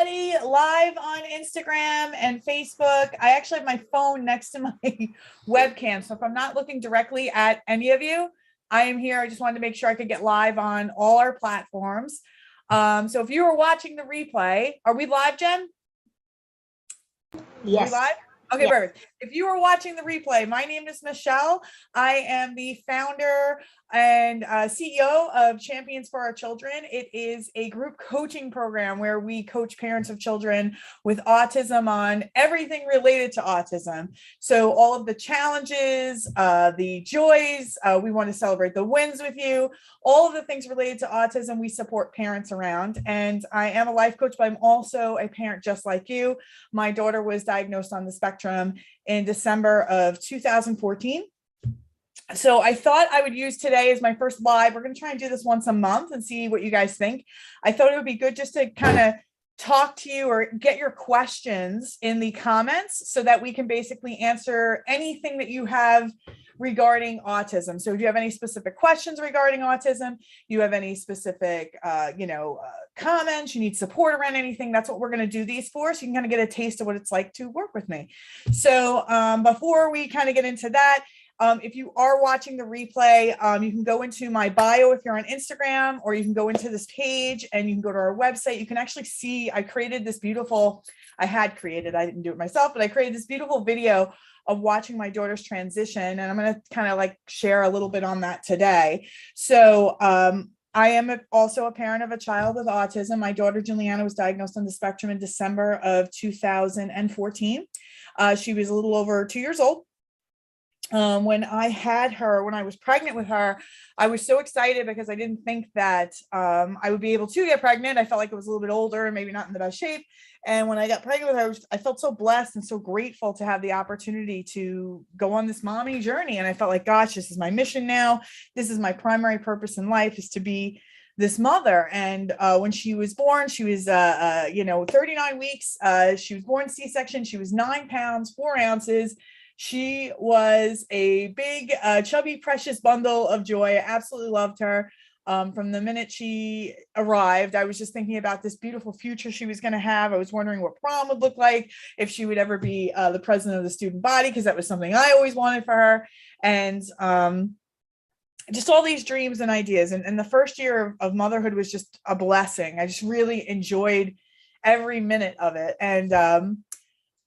everybody, live on Instagram and Facebook. I actually have my phone next to my webcam, so if I'm not looking directly at any of you, I am here. I just wanted to make sure I could get live on all our platforms. So if you are watching the replay, are we live, Jen? Yes. Are we live? Okay, Yeah. perfect. If you are watching the replay, my name is Michelle. I am the founder and CEO of Champions for Our Children. It is a group coaching program where we coach parents of children with autism on everything related to autism. So all of the challenges, the joys, we want to celebrate the wins with you. All of the things related to autism, we support parents around. And I am a life coach, but I'm also a parent just like you. My daughter was diagnosed on the spectrum in December of 2014. So I thought I would use today as my first live. We're going to try and do this once a month and see what you guys think. I thought it would be good just to kind of talk to you or get your questions in the comments so that we can basically answer anything that you have regarding autism. So if you have any specific questions regarding autism, you have any specific, comments, you need support around anything, that's what we're going to do these for. So you can kind of get a taste of what it's like to work with me. So before we kind of get into that, if you are watching the replay, you can go into my bio if you're on Instagram, or you can go into this page and you can go to our website. You can actually see, I created this beautiful, I didn't do it myself, but I created this beautiful video of watching my daughter's transition. And I'm going to kind of like share a little bit on that today. So I am also a parent of a child with autism. My daughter, Juliana, was diagnosed on the spectrum in December of 2014. She was a little over 2 years old. When I had her, when I was pregnant with her, I was so excited because I didn't think that I would be able to get pregnant. I felt like I was a little bit older and maybe not in the best shape. And when I got pregnant with her, I felt so blessed and so grateful to have the opportunity to go on this mommy journey. And I felt like, gosh, this is my mission now. This is my primary purpose in life, is to be this mother. And when she was born, she was 39 weeks. She was born C-section. She was 9 pounds 4 ounces. She was a big, chubby, precious bundle of joy. I absolutely loved her. From the minute she arrived, I was just thinking about this beautiful future she was going to have. I was wondering what prom would look like, if she would ever be the president of the student body, because that was something I always wanted for her. And just all these dreams and ideas. And the first year of motherhood was just a blessing. I just really enjoyed every minute of it. And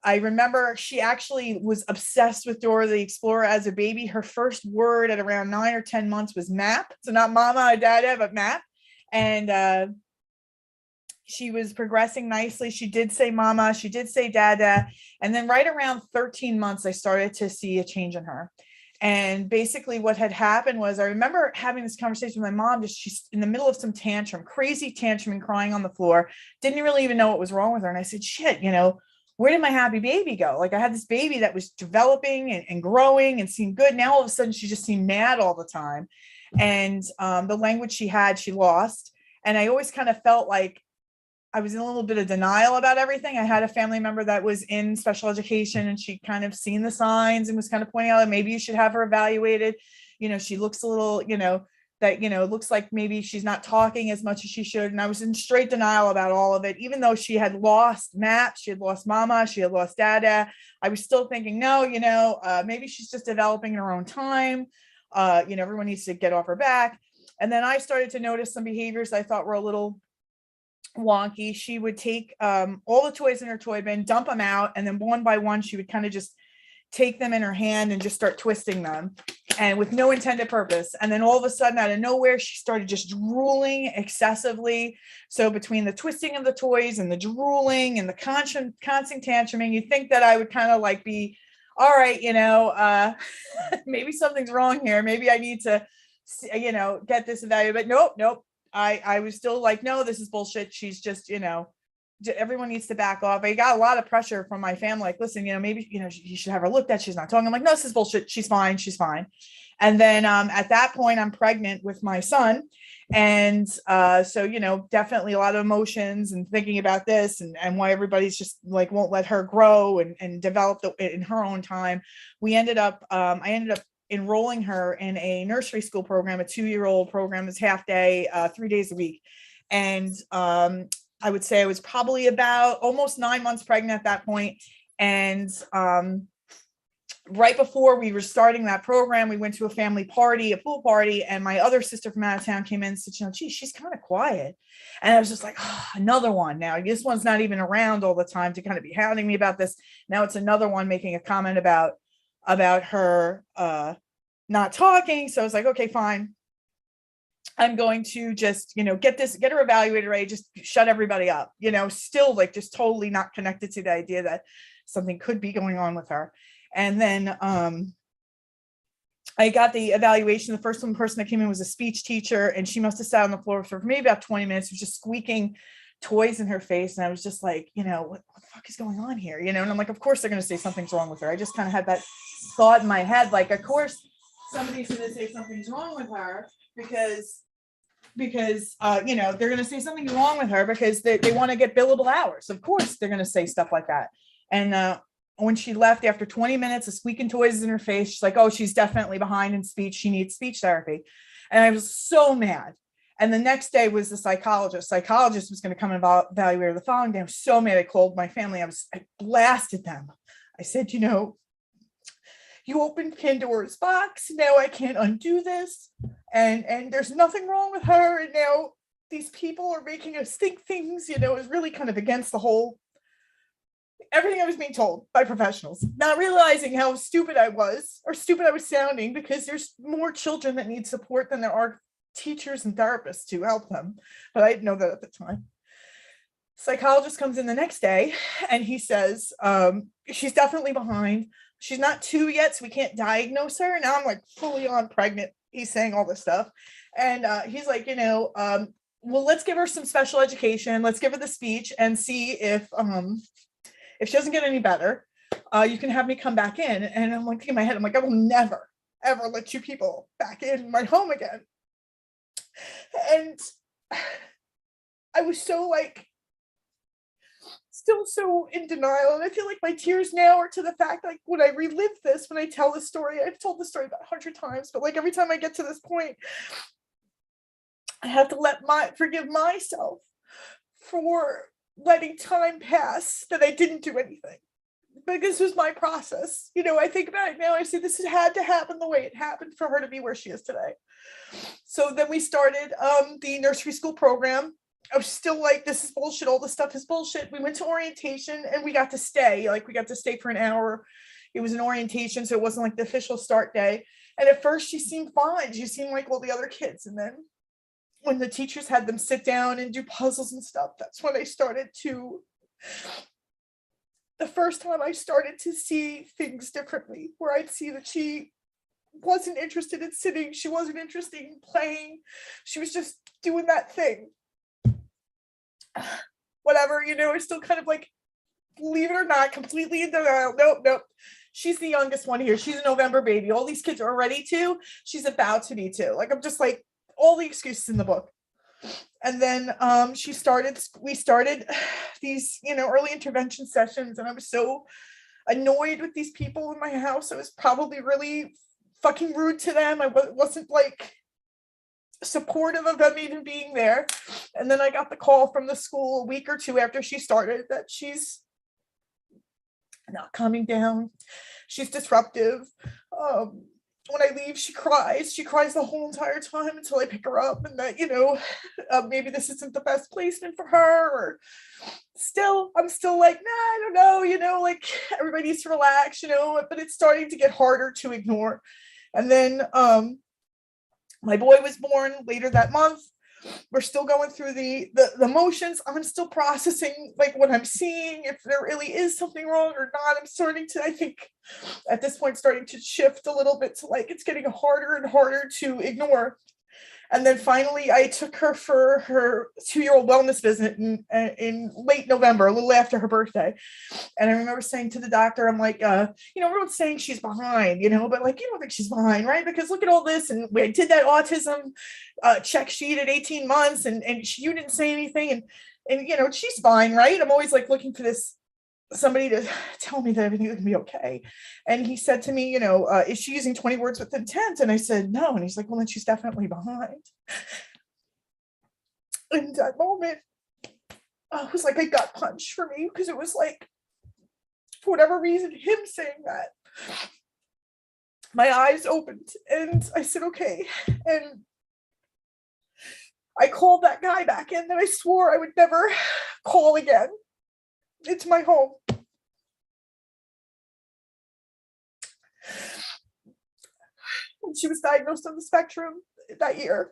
I remember she actually was obsessed with Dora the Explorer as a baby. Her first word at around 9 or 10 months was map. So not mama or dada, but map. And she was progressing nicely. She did say mama, she did say dada. And then right around 13 months, I started to see a change in her. And basically what had happened was, I remember having this conversation with my mom, she's in the middle of some tantrum, crazy tantrum, and crying on the floor. Didn't really even know what was wrong with her. And I said, shit, where did my happy baby go? Like, I had this baby that was developing and growing and seemed good. Now all of a sudden she just seemed mad all the time. And the language she had, she lost. And I always kind of felt like I was in a little bit of denial about everything. I had a family member that was in special education, and she kind of seen the signs and was kind of pointing out that maybe you should have her evaluated. She looks a little, looks like maybe she's not talking as much as she should. And I was in straight denial about all of it, even though she had lost maps, she had lost mama, she had lost dada. I was still thinking, no, maybe she's just developing in her own time. Everyone needs to get off her back. And then I started to notice some behaviors I thought were a little wonky. She would take all the toys in her toy bin, dump them out, and then one by one, she would kind of just take them in her hand and just start twisting them, and with no intended purpose. And then all of a sudden, out of nowhere, she started just drooling excessively. So between the twisting of the toys and the drooling and the constant tantruming, you'd think that I would kind of like be, all right, maybe something's wrong here. Maybe I need to, get this evaluated. But nope. I was still like, no, this is bullshit. She's just, everyone needs to back off. I got a lot of pressure from my family. Like, listen, maybe, you should have her looked at. She's not talking. I'm like, no, this is bullshit. She's fine. And then at that point, I'm pregnant with my son. And so, definitely a lot of emotions and thinking about this and why everybody's just like, won't let her grow and develop in her own time. I ended up enrolling her in a nursery school program, a 2-year-old program. It's half day, 3 days a week. And I would say I was probably about almost 9 months pregnant at that point. And right before we were starting that program, we went to a family party, a pool party, and my other sister from out of town came in and said, geez, she's kind of quiet. And I was just like, oh, another one. Now, this one's not even around all the time to kind of be hounding me about this. Now it's another one making a comment about her not talking. So I was like, okay, fine. I'm going to just, get her evaluated, right? Just shut everybody up, still like just totally not connected to the idea that something could be going on with her. And then I got the evaluation. The first person that came in was a speech teacher, and she must have sat on the floor for maybe about 20 minutes, was just squeaking toys in her face. And I was just like, what the fuck is going on here? And I'm like, of course they're going to say something's wrong with her. I just kind of had that thought in my head, like, of course somebody's going to say something's wrong with her because they're going to say something's wrong with her because they want to get billable hours. Of course they're going to say stuff like that. And when she left after 20 minutes of squeaking toys in her face, she's like, oh, she's definitely behind in speech. She needs speech therapy. And I was so mad. And the next day was the psychologist. Psychologist was going to come and evaluate her the following day. I was so mad. I called my family. I blasted them. I said, you opened Pandora's box. Now I can't undo this. And there's nothing wrong with her. And now these people are making us think things, is really kind of against the whole everything I was being told by professionals, not realizing how stupid I was sounding, because there's more children that need support than there are teachers and therapists to help them. But I didn't know that at the time. Psychologist comes in the next day and he says, she's definitely behind. She's not 2 yet, so we can't diagnose her. Now I'm like fully on pregnant. He's saying all this stuff. And he's like, well, let's give her some special education. Let's give her the speech and see if she doesn't get any better, you can have me come back in. And I'm like, in my head, I'm like, I will never, ever let you people back in my home again. And I was so still so in denial. And I feel like my tears now are to the fact, like when I relive this, when I tell this story, I've told the story about 100 times, but like every time I get to this point, I have to forgive myself for letting time pass that I didn't do anything. But this was my process. I think about it now, I say this had to happen the way it happened for her to be where she is today. So then we started the nursery school program. I was still like, this is bullshit. All this stuff is bullshit. We went to orientation and we got to stay. We got to stay for an hour. It was an orientation, so it wasn't like the official start day. And at first she seemed fine. She seemed like all the other kids. And then when the teachers had them sit down and do puzzles and stuff, that's when the first time I started to see things differently, where I'd see that she wasn't interested in sitting. She wasn't interested in playing. She was just doing that thing. Whatever, it's still kind of like, believe it or not, completely in denial. Nope. She's the youngest one here. She's a November baby. All these kids are ready to. She's about to be too. I'm just like, all the excuses in the book. And then we started these, early intervention sessions, and I was so annoyed with these people in my house. I was probably really fucking rude to them. I wasn't like supportive of them even being there. And then I got the call from the school a week or two after she started that she's not calming down. She's disruptive. When I leave, she cries the whole entire time until I pick her up, and that, maybe this isn't the best placement for her, or I'm still like, nah, I don't know, like everybody needs to relax, but it's starting to get harder to ignore. And then my boy was born later that month. We're still going through the motions. I'm still processing like what I'm seeing, if there really is something wrong or not. I'm starting to, I think at this point, starting to shift a little bit to like, it's getting harder and harder to ignore. And then finally I took her for her 2-year-old wellness visit in late November, a little after her birthday. And I remember saying to the doctor, I'm like, everyone's saying she's behind, but like, you don't think she's behind, right? Because look at all this. And we did that autism check sheet at 18 months and you didn't say anything. And she's fine, right? I'm always like looking for somebody to tell me that everything is going to be okay. And he said to me, is she using 20 words with intent? And I said, no. And he's like, well, then she's definitely behind. In that moment, it was like a gut punch for me, because it was like, for whatever reason, him saying that, my eyes opened and I said, okay. And I called that guy back in that I swore I would never call again into my home. And she was diagnosed on the spectrum that year.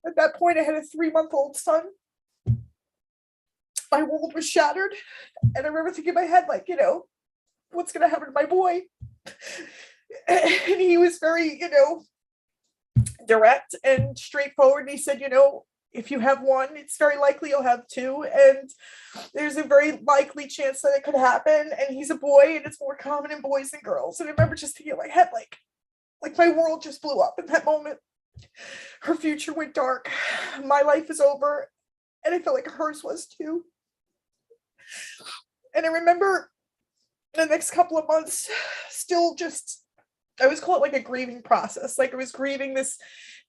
At that point, I had a 3-month-old son. My world was shattered. And I remember thinking in my head, like, you know, what's going to happen to my boy? And he was very, you know, direct and straightforward. And he said, you know, if you have one, it's very likely you'll have two. And there's a very likely chance that it could happen. And he's a boy, and it's more common in boys than girls. And I remember just thinking in my head, like my world just blew up in that moment. Her future went dark. My life is over. And I felt like hers was too. And I remember the next couple of months still just, I always call it like a grieving process. Like I was grieving this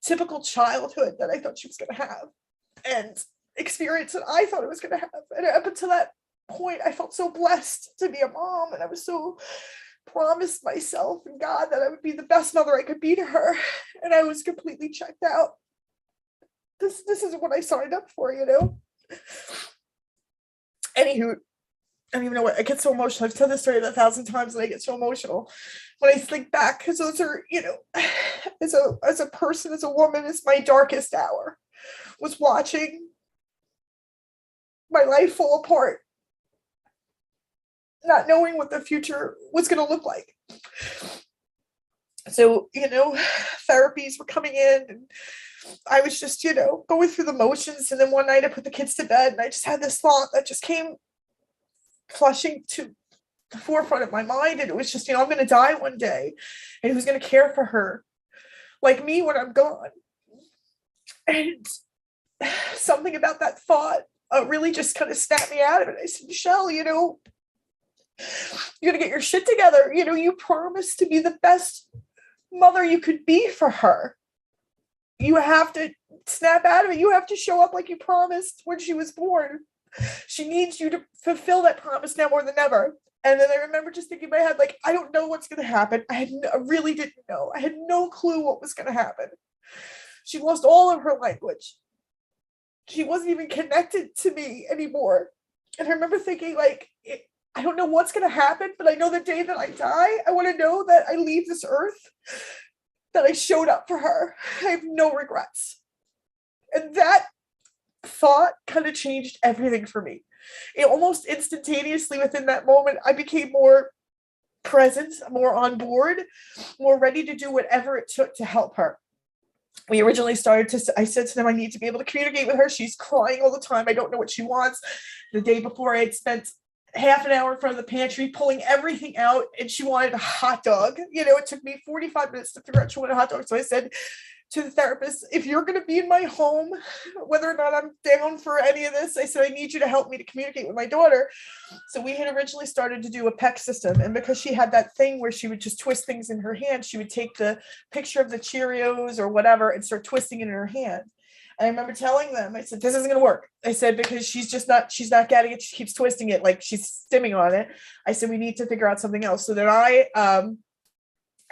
typical childhood that I thought she was going to have and experience that I thought I was going to have. And up until that point, I felt so blessed to be a mom. And I was so promised myself and God that I would be the best mother I could be to her. And I was completely checked out. This isn't what I signed up for, you know? Anywho, I don't even know what, I get so emotional. I've told this story 1,000 times and I get so emotional when I think back, because those are, you know, as a person, as a woman, it's my darkest hour, was watching my life fall apart, not knowing what the future was going to look like. So, you know, therapies were coming in and I was just, you know, going through the motions. And then one night I put the kids to bed and I just had this thought that just came flushing to the forefront of my mind. And it was just, you know, I'm going to die one day, and who's going to care for her like me when I'm gone? And something about that thought really just kind of snapped me out of it. I said, Michelle, you know, you got to get your shit together. You know, you promised to be the best mother you could be for her. You have to snap out of it. You have to show up like you promised when she was born. She needs you to fulfill that promise now more than ever. And then I remember just thinking in my head, like, I don't know what's going to happen. I really didn't know. I had no clue what was going to happen. She lost all of her language. She wasn't even connected to me anymore. And I remember thinking, like, I don't know what's going to happen, but I know the day that I die, I want to know that I leave this earth, that I showed up for her. I have no regrets. And that thought kind of changed everything for me. It almost instantaneously within that moment, I became more present, more on board, more ready to do whatever it took to help her. We originally I said to them, I need to be able to communicate with her. She's crying all the time. I don't know what she wants. The day before, I had spent half an hour in front of the pantry pulling everything out, and she wanted a hot dog. You know, it took me 45 minutes to figure out she wanted a hot dog. So I said to the therapist, if you're going to be in my home, whether or not I'm down for any of this, I said, I need you to help me to communicate with my daughter. So we had originally started to do a PEC system. And because she had that thing where she would just twist things in her hand, she would take the picture of the Cheerios or whatever and start twisting it in her hand. And I remember telling them, I said, this isn't going to work. I said, because she's not getting it. She keeps twisting it like she's stimming on it. I said, we need to figure out something else.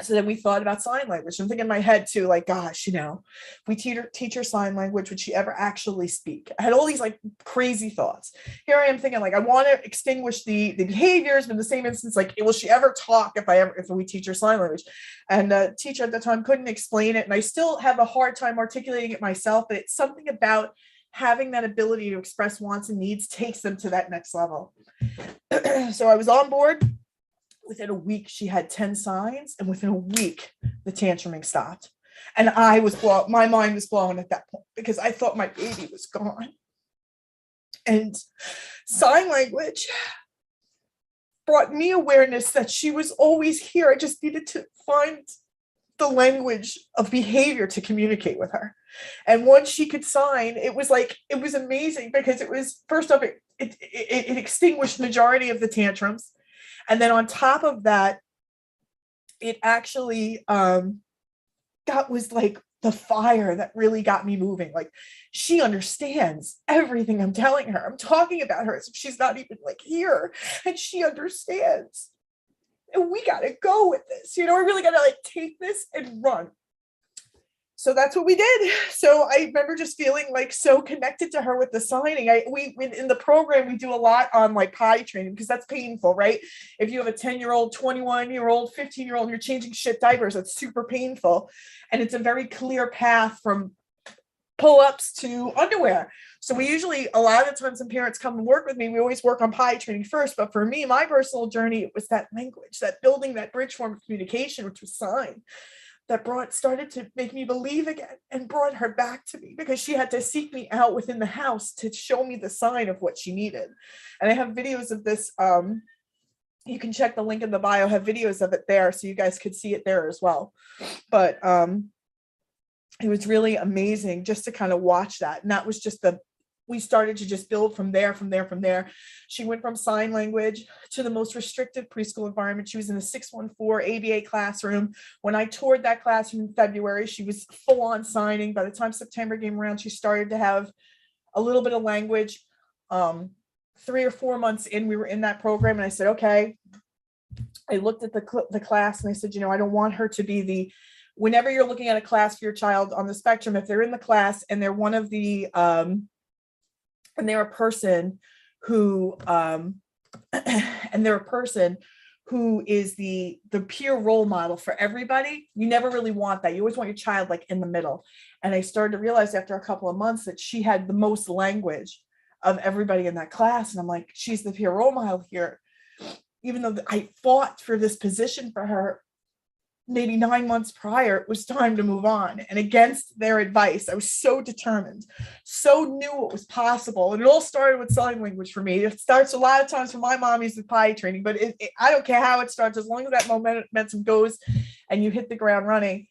So then we thought about sign language. I'm thinking in my head too, like, gosh, you know, we teach her sign language, would she ever actually speak? I had all these like crazy thoughts. Here I am thinking, like, I want to extinguish the behaviors, but in the same instance, like, will she ever talk if we teach her sign language? And the teacher at the time couldn't explain it. And I still have a hard time articulating it myself, but it's something about having that ability to express wants and needs takes them to that next level. So I was on board. Within a week, she had 10 signs, and within a week, the tantruming stopped. And my mind was blown at that point because I thought my baby was gone. And sign language brought me awareness that she was always here. I just needed to find the language of behavior to communicate with her. And once she could sign, it was amazing because it was, first off, it extinguished the majority of the tantrums. And then on top of that, it actually was like the fire that really got me moving. Like, she understands everything I'm telling her. I'm talking about her as if she's not even like here, and she understands. And we got to go with this. You know, we really got to like take this and run. So that's what we did. So I remember just feeling like so connected to her with the signing. We in the program, we do a lot on like potty training, because that's painful, right? If you have a 10-year-old, 21-year-old, 15-year-old, and you're changing shit diapers, that's super painful. And it's a very clear path from pull-ups to underwear. So we usually, a lot of the times when parents come and work with me, we always work on potty training first. But for me, my personal journey, it was that language, that building that bridge form of communication, which was sign, that started to make me believe again and brought her back to me, because she had to seek me out within the house to show me the sign of what she needed. And I have videos of this. You can check the link in the bio, I have videos of it there, so you guys could see it there as well. But it was really amazing just to kind of watch that. And that was just we started to just build from there. She went from sign language to the most restrictive preschool environment. She was in a 614 ABA classroom. When I toured that classroom in February, she was full on signing. By the time September came around, she started to have a little bit of language. 3 or 4 months in, we were in that program, and I said, okay. I looked at the class and I said, I don't want her to be whenever you're looking at a class for your child on the spectrum, if they're in the class and they're one of the, and they're a person who is the peer role model for everybody, you never really want that. You always want your child like in the middle. And I started to realize after a couple of months that she had the most language of everybody in that class. And I'm like, she's the peer role model here. Even though I fought for this position for her, maybe 9 months prior, it was time to move on. And against their advice, I was so determined, so knew what was possible. And it all started with sign language for me. It starts a lot of times for my mommies with potty training, but I don't care how it starts, as long as that momentum goes and you hit the ground running.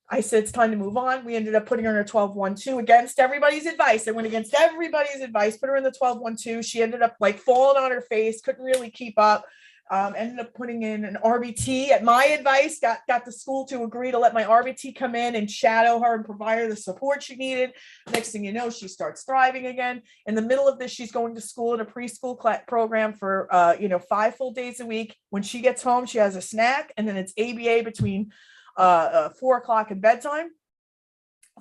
I said, it's time to move on. We ended up putting her in a 12-1-2 against everybody's advice. I went against everybody's advice, put her in the 12-1-2. She ended up like falling on her face, couldn't really keep up. Ended up putting in an RBT at my advice, got the school to agree to let my RBT come in and shadow her and provide her the support she needed. Next thing you know, she starts thriving again. In the middle of this, she's going to school in a preschool program for 5 full days a week. When she gets home, she has a snack, and then it's ABA between 4 o'clock and bedtime,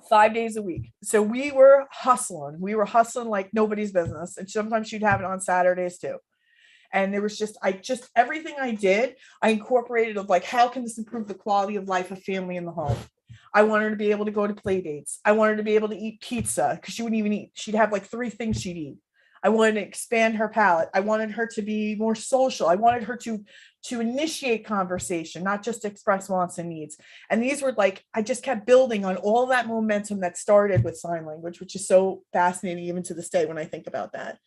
5 days a week. So we were hustling like nobody's business. And sometimes she'd have it on Saturdays too. And there was everything I did, I incorporated of like, how can this improve the quality of life of family in the home? I wanted her to be able to go to play dates. I wanted her to be able to eat pizza, because she wouldn't even eat. She'd have like 3 things she'd eat. I wanted to expand her palate. I wanted her to be more social. I wanted her to initiate conversation, not just express wants and needs. And these were like, I just kept building on all that momentum that started with sign language, which is so fascinating even to this day when I think about that.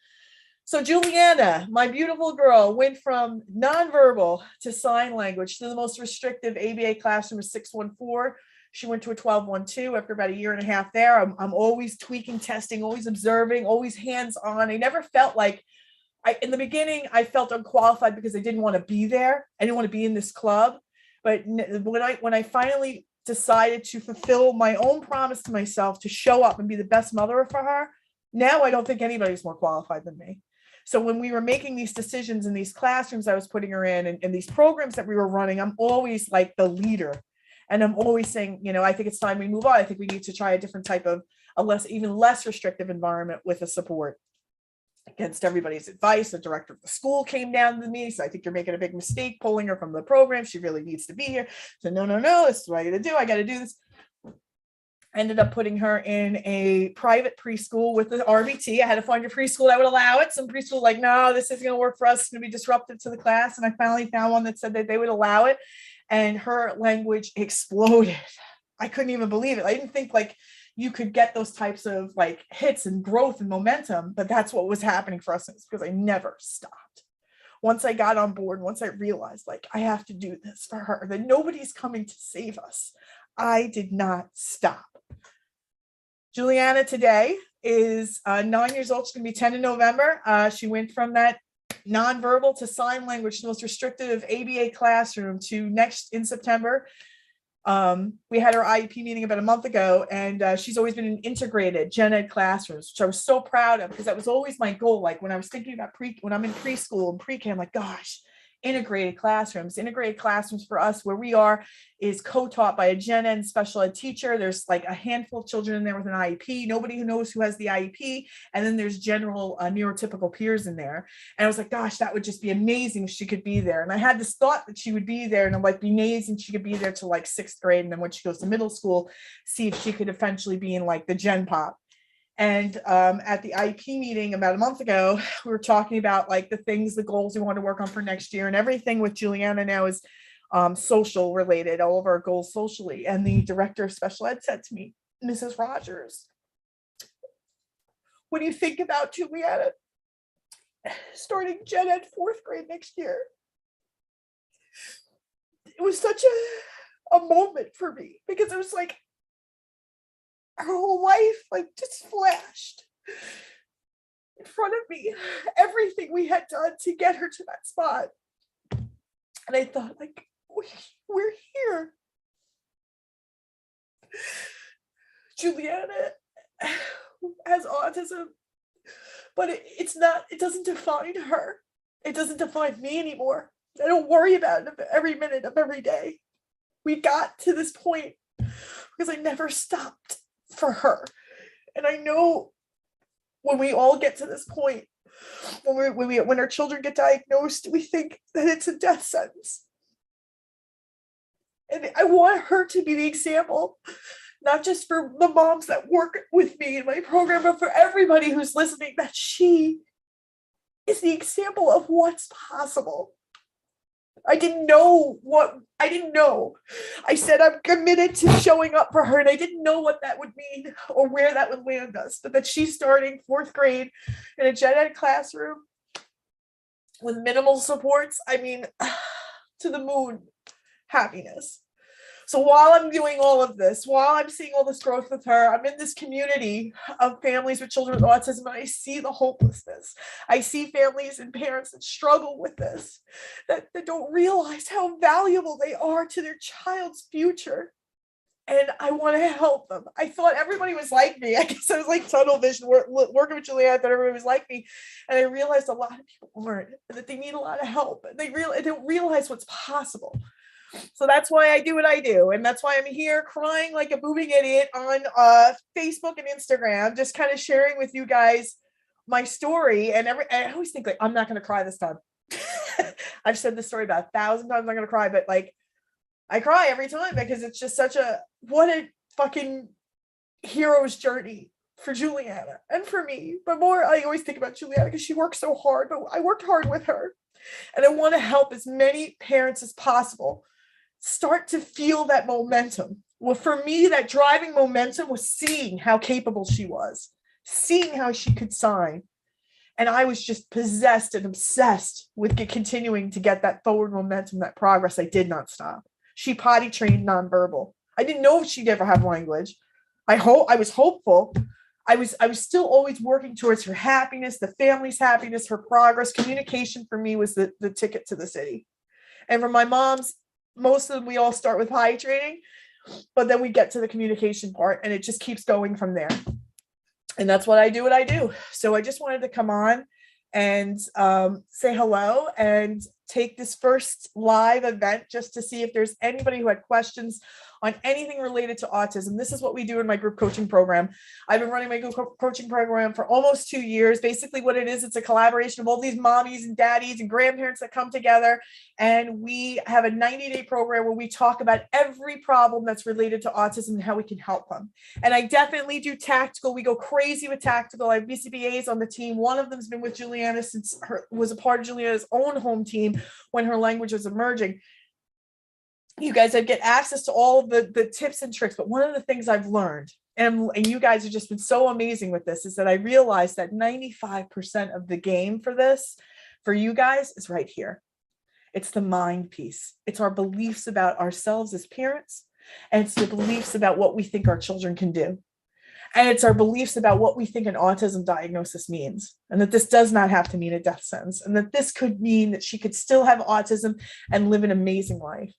So Juliana, my beautiful girl, went from nonverbal to sign language to the most restrictive ABA classroom of 614. She went to a 12-1-2 after about a year and a half there. I'm always tweaking, testing, always observing, always hands-on. I never felt like, in the beginning, I felt unqualified because I didn't want to be there. I didn't want to be in this club. But when I finally decided to fulfill my own promise to myself to show up and be the best mother for her, now I don't think anybody's more qualified than me. So when we were making these decisions in these classrooms I was putting her in, and these programs that we were running, I'm always like the leader. And I'm always saying, I think it's time we move on. I think we need to try a different type of even less restrictive environment with a support. Against everybody's advice, the director of the school came down to me. So I think you're making a big mistake pulling her from the program. She really needs to be here. So no, this is what I got to do. I got to do this. Ended up putting her in a private preschool with the RBT. I had to find a preschool that would allow it. Some preschool like, no, this isn't going to work for us. It's going to be disruptive to the class. And I finally found one that said that they would allow it. And her language exploded. I couldn't even believe it. I didn't think like you could get those types of like hits and growth and momentum, but that's what was happening for us. It's because I never stopped. Once I got on board, once I realized like I have to do this for her, that nobody's coming to save us, I did not stop. Juliana today is 9 years old. She's going to be 10 in November. She went from that nonverbal to sign language, the most restrictive ABA classroom, to next in September. We had our IEP meeting about a month ago, and she's always been in integrated gen ed classrooms, which I was so proud of, because that was always my goal. Like when I was thinking about when I'm in preschool and pre-K, I'm like, gosh, integrated classrooms for us where we are is co-taught by a gen ed special ed teacher. There's like a handful of children in there with an IEP, nobody who knows who has the IEP, and then there's general neurotypical peers in there. And I was like, gosh, that would just be amazing if she could be there. And I had this thought that she would be there, and I'm like, be amazing she could be there till like 6th grade, and then when she goes to middle school, see if she could eventually be in like the gen pop. And at the IEP meeting about a month ago, we were talking about like the goals we want to work on for next year, and everything with Juliana now is social related, all of our goals socially. And the director of special ed said to me, Mrs. Rogers, what do you think about Juliana starting gen ed 4th grade next year? It was such a moment for me, because it was like, her whole life like just flashed in front of me, everything we had done to get her to that spot. And I thought, like, we're here. Juliana has autism, but it doesn't define her. It doesn't define me anymore. I don't worry about it every minute of every day. We got to this point because I never stopped for her. And I know when we all get to this point, when our children get diagnosed, we think that it's a death sentence. And I want her to be the example, not just for the moms that work with me in my program, but for everybody who's listening, that she is the example of what's possible. I didn't know. I said I'm committed to showing up for her, and I didn't know what that would mean or where that would land us, but that she's starting 4th grade in a gen ed classroom with minimal supports. I mean, to the moon happiness. So while I'm doing all of this, while I'm seeing all this growth with her, I'm in this community of families with children with autism, and I see the hopelessness. I see families and parents that struggle with this, that don't realize how valuable they are to their child's future. And I want to help them. I thought everybody was like me. I guess I was like tunnel vision, working with Juliana. I thought everybody was like me. And I realized a lot of people aren't, and that they need a lot of help. And they don't realize what's possible. So that's why I do what I do. And that's why I'm here crying like a booming idiot on Facebook and Instagram, just kind of sharing with you guys my story. And I always think like, I'm not going to cry this time. I've said this story about 1,000 times. I'm not going to cry, but like, I cry every time because it's just what a fucking hero's journey for Juliana and for me. But more, I always think about Juliana because she worked so hard, but I worked hard with her. And I want to help as many parents as possible start to feel that momentum. Well, for me, that driving momentum was seeing how capable she was, seeing how she could sign. And I was just possessed and obsessed with continuing to get that forward momentum, that progress. I did not stop. She potty trained nonverbal. I didn't know if she'd ever have language. I was hopeful. I was still always working towards her happiness, the family's happiness, her progress. Communication for me was the ticket to the city. And for my moms, most of them, we all start with potty training, but then we get to the communication part and it just keeps going from there. And that's what I do. So I just wanted to come on and say hello and take this first live event just to see if there's anybody who had questions on anything related to autism. This is what we do in my group coaching program. I've been running my group coaching program for almost 2 years. Basically what it is, it's a collaboration of all these mommies and daddies and grandparents that come together. And we have a 90-day program where we talk about every problem that's related to autism and how we can help them. And I definitely do tactical. We go crazy with tactical. I have BCBAs on the team. One of them's been with Juliana since was a part of Juliana's own home team when her language was emerging. You guys, I get access to all of the tips and tricks, but one of the things I've learned, and you guys have just been so amazing with this, is that I realized that 95% of the game for this, for you guys, is right here. It's the mind piece. It's our beliefs about ourselves as parents, and it's the beliefs about what we think our children can do. And it's our beliefs about what we think an autism diagnosis means, and that this does not have to mean a death sentence, and that this could mean that she could still have autism and live an amazing life.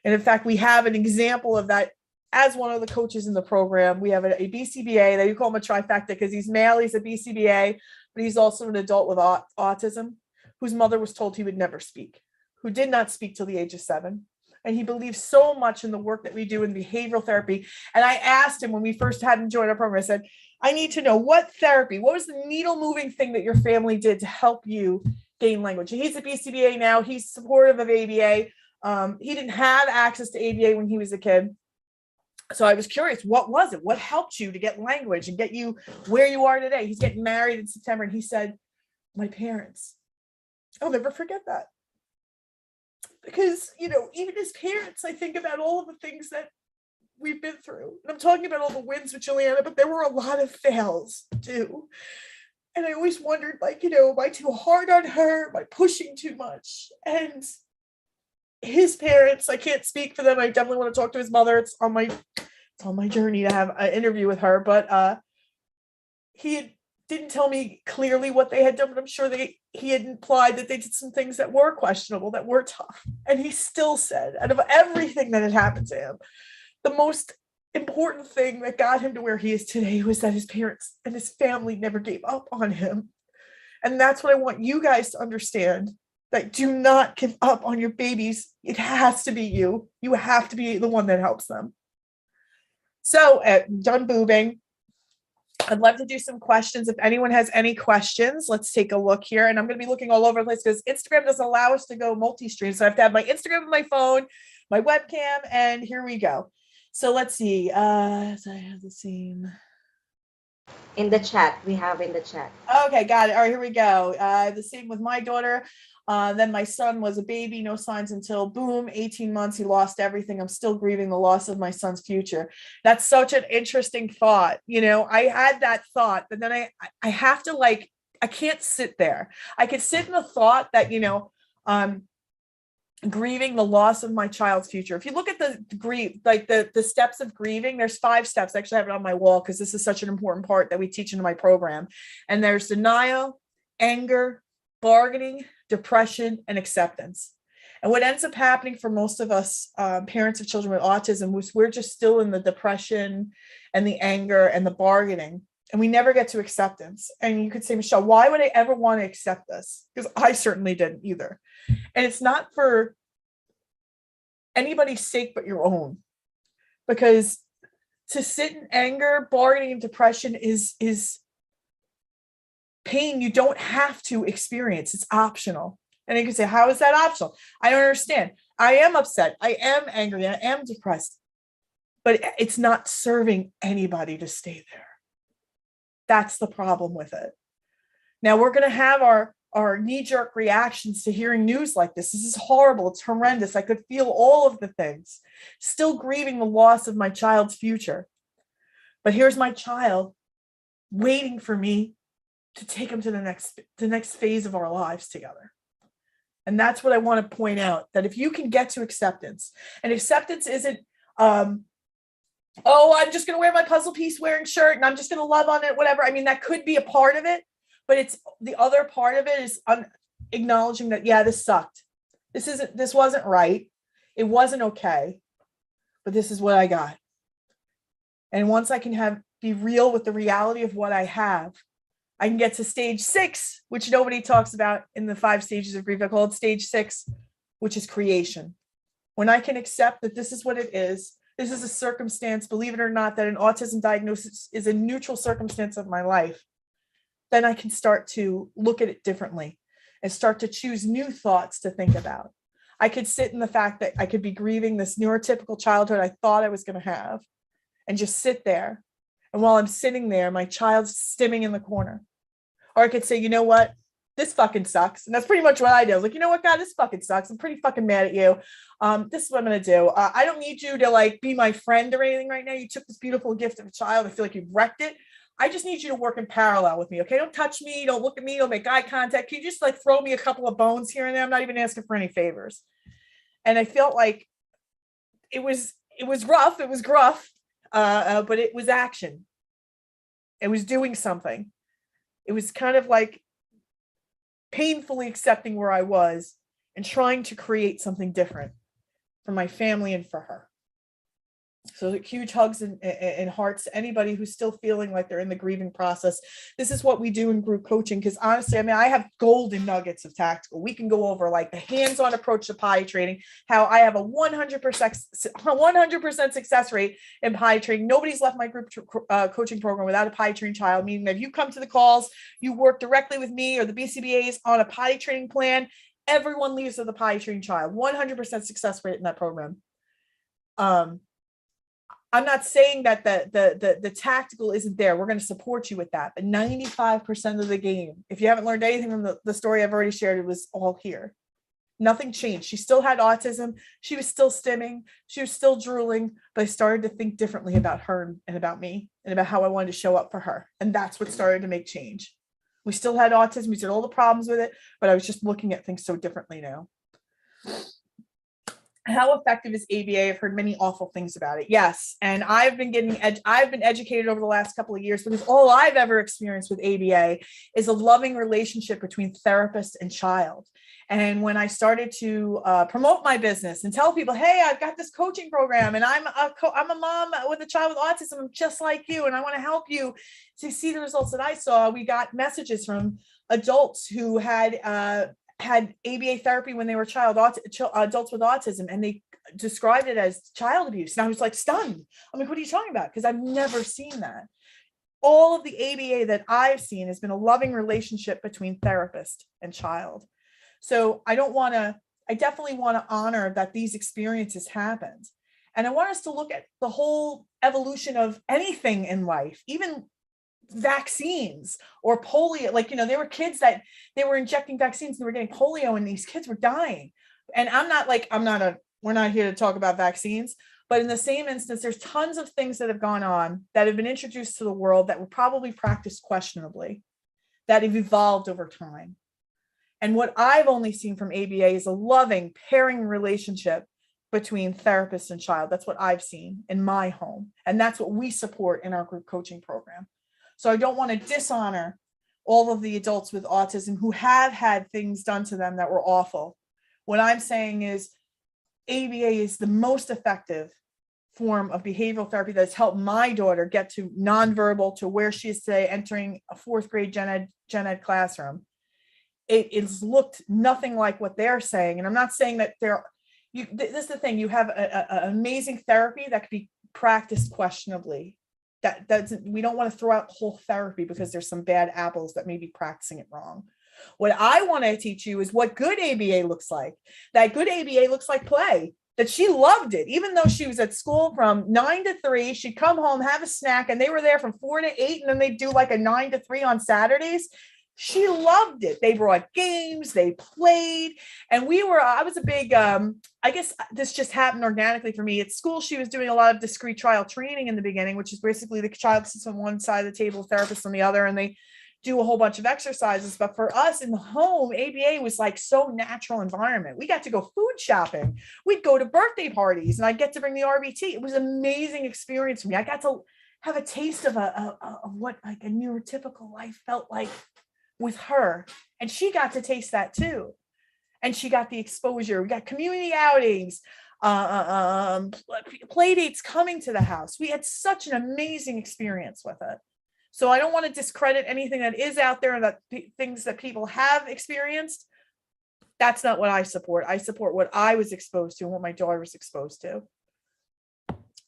And in fact, we have an example of that as one of the coaches in the program. We have a BCBA, they call him a trifecta because he's male, he's a BCBA, but he's also an adult with autism, whose mother was told he would never speak, who did not speak till the age of 7. And he believes so much in the work that we do in behavioral therapy. And I asked him when we first had him join our program, I said, I need to know what was the needle moving thing that your family did to help you gain language? And he's a BCBA now. He's supportive of ABA. He didn't have access to ABA when he was a kid. So I was curious, what was it? What helped you to get language and get you where you are today? He's getting married in September, and he said, my parents. I'll never forget that. Because, even as parents, I think about all of the things that we've been through. And I'm talking about all the wins with Juliana, but there were a lot of fails too. And I always wondered, am I too hard on her? Am I pushing too much? And his parents, I can't speak for them. I definitely want to talk to his mother. It's on my journey to have an interview with her. But he didn't tell me clearly what they had done, but I'm sure he had implied that they did some things that were questionable, that were tough. And he still said, out of everything that had happened to him, the most important thing that got him to where he is today was that his parents and his family never gave up on him. And that's what I want you guys to understand, that do not give up on your babies. It has to be you. You have to be the one that helps them. So done boobing. I'd love to do some questions. If anyone has any questions, let's take a look here. And I'm going to be looking all over the place because Instagram doesn't allow us to go multi-stream. So I have to have my Instagram on my phone, my webcam, and here we go. So let's see. So I have the same. In the chat, we have in the chat. Okay, got it. All right, here we go. The same with my daughter. Then my son was a baby, no signs until boom, 18 months. He lost everything. I'm still grieving the loss of my son's future. That's such an interesting thought. I had that thought, but then I have to I can't sit there. I could sit in the thought that, grieving the loss of my child's future. If you look at the grief, the steps of grieving, there's 5 steps. I actually have it on my wall because this is such an important part that we teach in my program. And there's denial, anger, bargaining, depression, and acceptance. And what ends up happening for most of us parents of children with autism was we're just still in the depression and the anger and the bargaining, and we never get to acceptance. And you could say, Michelle, why would I ever want to accept this? Because I certainly didn't either. And it's not for anybody's sake but your own, because to sit in anger, bargaining, and depression is pain you don't have to experience. It's optional. And you can say, how is that optional? I don't understand. I am upset. I am angry. I am depressed. But it's not serving anybody to stay there. That's the problem with it. Now we're going to have our knee-jerk reactions to hearing news like this. This is horrible. It's horrendous. I could feel all of the things. Still grieving the loss of my child's future. But here's my child waiting for me to take him to the next phase of our lives together. And that's what I want to point out, that if you can get to acceptance, and acceptance isn't, I'm just going to wear my puzzle piece wearing shirt and I'm just going to love on it, whatever. I mean, that could be a part of it, but it's the other part of it is acknowledging that, yeah, this sucked. This wasn't right. It wasn't okay, but this is what I got. And once I can be real with the reality of what I have, I can get to stage 6, which nobody talks about in the 5 stages of grief. I call it stage 6, which is creation. When I can accept that this is what it is, this is a circumstance, believe it or not, that an autism diagnosis is a neutral circumstance of my life, then I can start to look at it differently and start to choose new thoughts to think about. I could sit in the fact that I could be grieving this neurotypical childhood I thought I was going to have and just sit there. And while I'm sitting there, my child's stimming in the corner. Or I could say, you know what? This fucking sucks. And that's pretty much what I do. I was like, you know what, God, this fucking sucks. I'm pretty fucking mad at you. This is what I'm going to do. I don't need you to be my friend or anything right now. You took this beautiful gift of a child. I feel like you've wrecked it. I just need you to work in parallel with me. Okay. Don't touch me. Don't look at me. Don't make eye contact. Can you just throw me a couple of bones here and there? I'm not even asking for any favors. And I felt like it was rough. It was gruff. But it was action. It was doing something. It was kind of like painfully accepting where I was and trying to create something different. for my family, and for her. So huge hugs and hearts to anybody who's still feeling like they're in the grieving process. This is what we do in group coaching, because honestly, I mean, I have golden nuggets of tactical. We can go over like the hands-on approach to potty training, how I have a 100% success rate in potty training. Nobody's left my group coaching program without a potty trained child, meaning that if you come to the calls, you work directly with me or the BCBAs on a potty training plan, everyone leaves with a potty trained child. 100% success rate in that program. I'm not saying that the tactical isn't there. We're going to support you with that. But 95% of the game, if you haven't learned anything from the story I've already shared, it was all here. Nothing changed. She still had autism. She was still stimming. She was still drooling. But I started to think differently about her and about me and about how I wanted to show up for her. And that's what started to make change. We still had autism. We had all the problems with it. But I was just looking at things so differently now. How effective is ABA? I've heard many awful things about it. Yes. And I've been educated over the last couple of years, because all I've ever experienced with ABA is a loving relationship between therapist and child. And when I started to promote my business and tell people, hey, I've got this coaching program and I'm a mom with a child with autism, I'm just like you, and I want to help you to see the results that I saw. We got messages from adults who had ABA therapy when they were adults with autism, and they described it as child abuse. And I was like stunned. I'm like, what are you talking about? Because I've never seen that. All of the ABA that I've seen has been a loving relationship between therapist and child. So I definitely want to honor that these experiences happened. And I want us to look at the whole evolution of anything in life, even vaccines or polio. Like, there were kids that they were injecting vaccines, they were getting polio, and these kids were dying. And we're not here to talk about vaccines, but in the same instance, there's tons of things that have gone on that have been introduced to the world that were probably practiced questionably, that have evolved over time. And what I've only seen from ABA is a loving pairing relationship between therapist and child. That's what I've seen in my home. And that's what we support in our group coaching program. So I don't want to dishonor all of the adults with autism who have had things done to them that were awful. What I'm saying is ABA is the most effective form of behavioral therapy that's helped my daughter get to nonverbal to where she is today, entering a 4th grade gen ed classroom. It's looked nothing like what they're saying. And I'm not saying that this is the thing, you have an amazing therapy that could be practiced questionably. We don't want to throw out whole therapy because there's some bad apples that may be practicing it wrong. What I want to teach you is what good ABA looks like. That good ABA looks like play, that she loved it. Even though she was at school from 9 to 3, she'd come home, have a snack, and they were there from 4 to 8, and then they'd do like a 9 to 3 on Saturdays. She loved it. They brought games, they played, and I was a big, I guess this just happened organically for me. At school, she was doing a lot of discrete trial training in the beginning, which is basically the child sits on one side of the table, therapist on the other, and they do a whole bunch of exercises. But for us in the home, ABA was like so natural environment. We got to go food shopping. We'd go to birthday parties, and I'd get to bring the RBT. It was an amazing experience for me. I got to have a taste of what like a neurotypical life felt like with her, and she got to taste that too, and she got the exposure. We got community outings, play dates coming to the house. We had such an amazing experience with it. So I don't want to discredit anything that is out there, that things that people have experienced. That's not what I support. I support what I was exposed to and what my daughter was exposed to.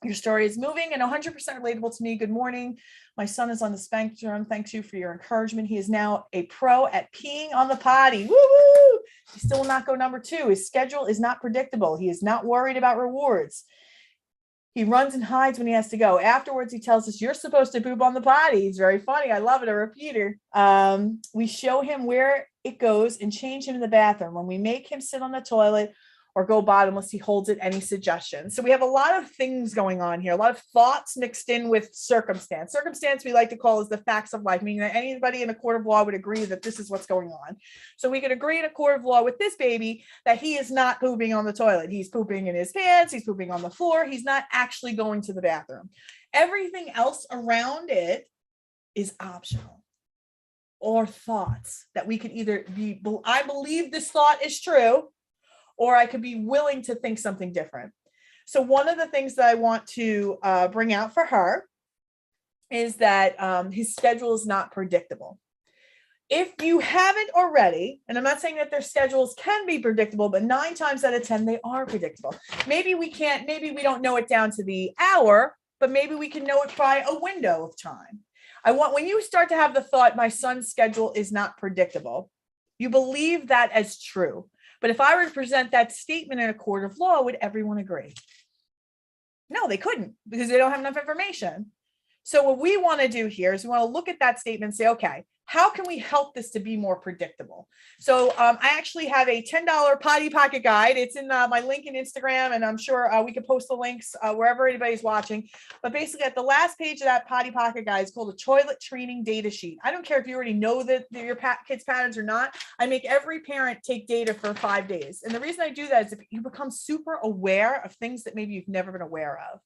Your story is moving and 100% relatable to me. Good morning. My son is on the spectrum. Thanks you for your encouragement. He is now a pro at peeing on the potty. Woo-hoo! He still will not go number 2. His schedule is not predictable. He is not worried about rewards. He runs and hides when he has to go. Afterwards, he tells us, you're supposed to poop on the potty. He's very funny. I love it. A repeater. We show him where it goes and change him in the bathroom. When we make him sit on the toilet or go bottomless, he holds it. Any suggestions? So we have a lot of things going on here, a lot of thoughts mixed in with circumstance. Circumstance we like to call is the facts of life, meaning that anybody in a court of law would agree that this is what's going on. So we could agree in a court of law with this baby that he is not pooping on the toilet. He's pooping in his pants. He's pooping on the floor. He's not actually going to the bathroom. Everything else around it is optional, or thoughts that we could either be, I believe this thought is true, or I could be willing to think something different. So one of the things that I want to bring out for her is that his schedule is not predictable. If you haven't already, and I'm not saying that their schedules can be predictable, but 9 times out of 10, they are predictable. Maybe we don't know it down to the hour, but maybe we can know it by a window of time. When you start to have the thought, my son's schedule is not predictable, you believe that as true. But if I were to present that statement in a court of law, would everyone agree? No, they couldn't, because they don't have enough information. So what we want to do here is we want to look at that statement and say, okay, how can we help this to be more predictable? So I actually have a $10 Potty Pocket guide. It's in my link in Instagram, and I'm sure we can post the links wherever anybody's watching. But basically at the last page of that Potty Pocket guide is called a toilet training data sheet. I don't care if you already know that your kids' patterns or not. I make every parent take data for 5 days. And the reason I do that is if you become super aware of things that maybe you've never been aware of.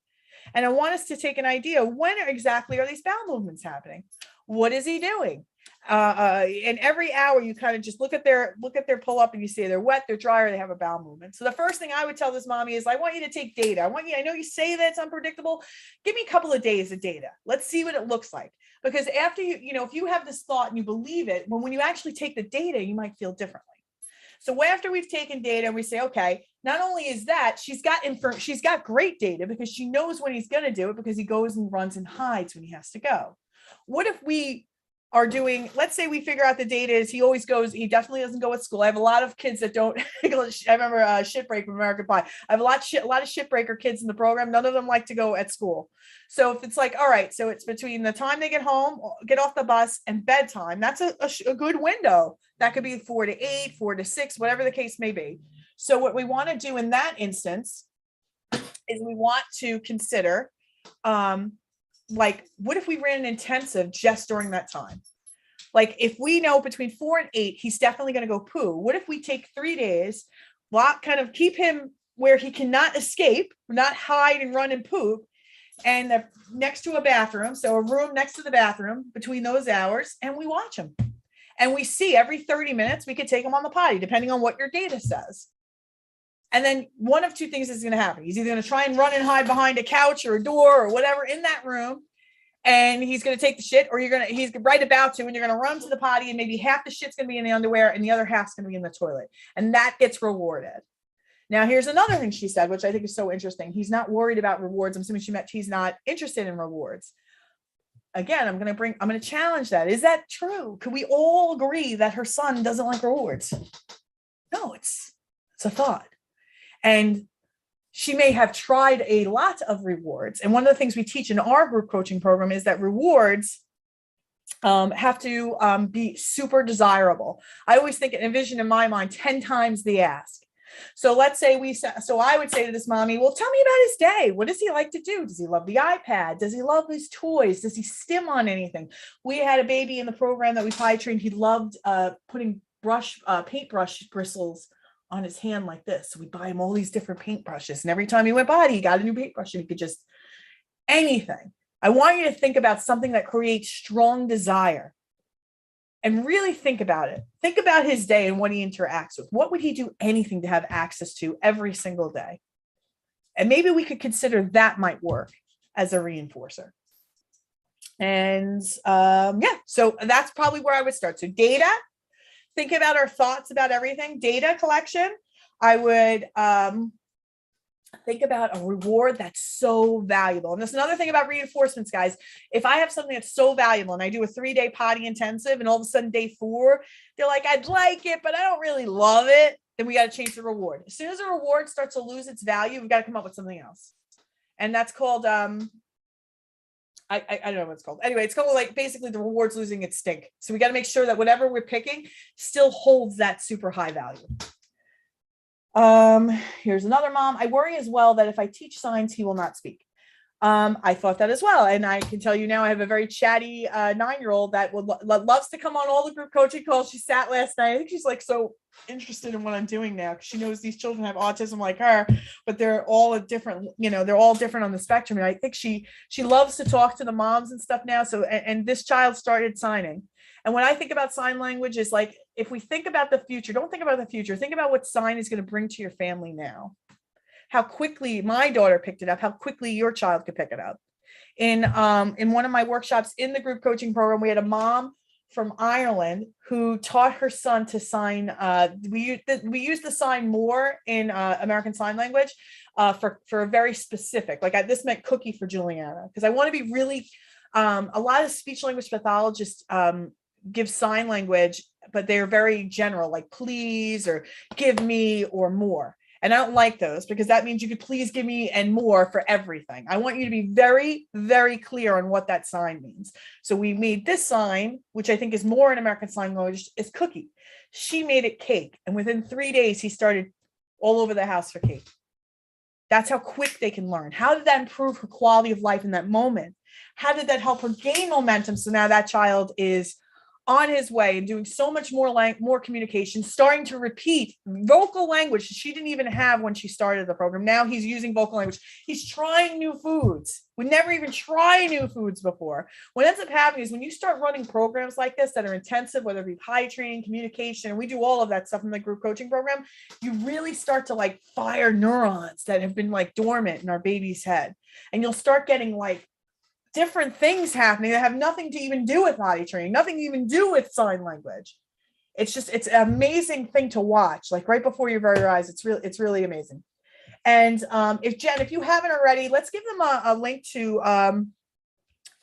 And I want us to take an idea, when exactly are these bowel movements happening? What is he doing? And every hour you kind of just look at their pull up and you see they're wet, they're dry, or they have a bowel movement. So the first thing I would tell this mommy is, I want you to take data. I know you say that it's unpredictable. Give me a couple of days of data. Let's see what it looks like. Because after if you have this thought and you believe it, when you actually take the data, you might feel differently. So after we've taken data and we say, okay, not only is that, she's got great data because she knows when he's going to do it, because he goes and runs and hides when he has to go. What if we are doing, let's say we figure out the data is he definitely doesn't go at school. I have a lot of kids that don't English. I remember Shitbreak from American Pie. I have a lot of shitbreaker kids in the program. None of them like to go at school. So if it's like, all right, so it's between the time they get home, get off the bus, and bedtime, that's a good window. That could be 4 to 8, 4 to 6, whatever the case may be. So what we want to do in that instance is we want to consider, like, what if we ran an intensive just during that time? Like, if we know between 4 and 8, he's definitely going to go poo. What if we take 3 days, kind of keep him where he cannot escape, not hide and run and poop, and next to a bathroom, so a room next to the bathroom between those hours, and we watch him. And we see every 30 minutes, we could take him on the potty, depending on what your data says. And then one of 2 things is going to happen. He's either going to try and run and hide behind a couch or a door or whatever in that room, and he's going to take the shit, or he's right about to, and you're going to run to the potty, and maybe half the shit's going to be in the underwear and the other half's going to be in the toilet. And that gets rewarded. Now, here's another thing she said, which I think is so interesting. He's not worried about rewards. I'm assuming she meant he's not interested in rewards. Again, I'm going to challenge that. Is that true? Could we all agree that her son doesn't like rewards? No, it's a thought. And she may have tried a lot of rewards. And one of the things we teach in our group coaching program is that rewards have to be super desirable. I always think and envision in my mind 10 times the ask. So let's say I would say to this mommy, well, tell me about his day. What does he like to do? Does he love the iPad? Does he love his toys? Does he stim on anything? We had a baby in the program that we potty trained. He loved putting paintbrush bristles on his hand like this. So we buy him all these different paintbrushes. And every time he went potty, he got a new paintbrush, and he could just anything. I want you to think about something that creates strong desire. And really think about it. Think about his day and what he interacts with. What would he do anything to have access to every single day? And maybe we could consider that might work as a reinforcer. And so that's probably where I would start. So data, think about our thoughts about everything. Data collection. I would think about a reward that's so valuable. And that's another thing about reinforcements, guys. If I have something that's so valuable and I do a 3-day potty intensive, and all of a sudden day 4, they're like, I'd like it, but I don't really love it, then we got to change the reward. As soon as a reward starts to lose its value, we've got to come up with something else. And that's called, I don't know what it's called. Anyway, it's called, like, basically the reward's losing its stink. So we got to make sure that whatever we're picking still holds that super high value. Here's another mom. I worry as well that if I teach signs, he will not speak. I thought that as well. And I can tell you now, I have a very chatty 9-year-old that loves to come on all the group coaching calls. She sat last night. I think she's like so interested in what I'm doing now, because she knows these children have autism like her, but they're all different on the spectrum. And I think she loves to talk to the moms and stuff now. So, and this child started signing. And when I think about sign language, is like, if we think about the future, don't think about the future, think about what sign is going to bring to your family now. How quickly my daughter picked it up, how quickly your child could pick it up. In one of my workshops in the group coaching program, we had a mom from Ireland who taught her son to sign. We use the sign more in American Sign Language for a very specific, like this meant cookie for Juliana, because I want to be really, a lot of speech language pathologists give sign language, but they're very general, like please or give me or more. And I don't like those, because that means you could please give me and more for everything. I want you to be very, very clear on what that sign means. So we made this sign, which I think is more in American Sign Language, is cookie. She made it cake. And within 3 days, he started all over the house for cake. That's how quick they can learn. How did that improve her quality of life in that moment? How did that help her gain momentum? So now that child is on his way and doing so much more communication, starting to repeat vocal language she didn't even have when she started the program. Now he's using vocal language. He's trying new foods. We never even try new foods before. What ends up happening is when you start running programs like this that are intensive, whether it be potty training, communication, and we do all of that stuff in the group coaching program, you really start to like fire neurons that have been like dormant in our baby's head. And you'll start getting like different things happening that have nothing to even do with potty training, nothing to even do with sign language. It's an amazing thing to watch, like right before your very eyes. It's really amazing. And if Jen, if you haven't already, let's give them a link to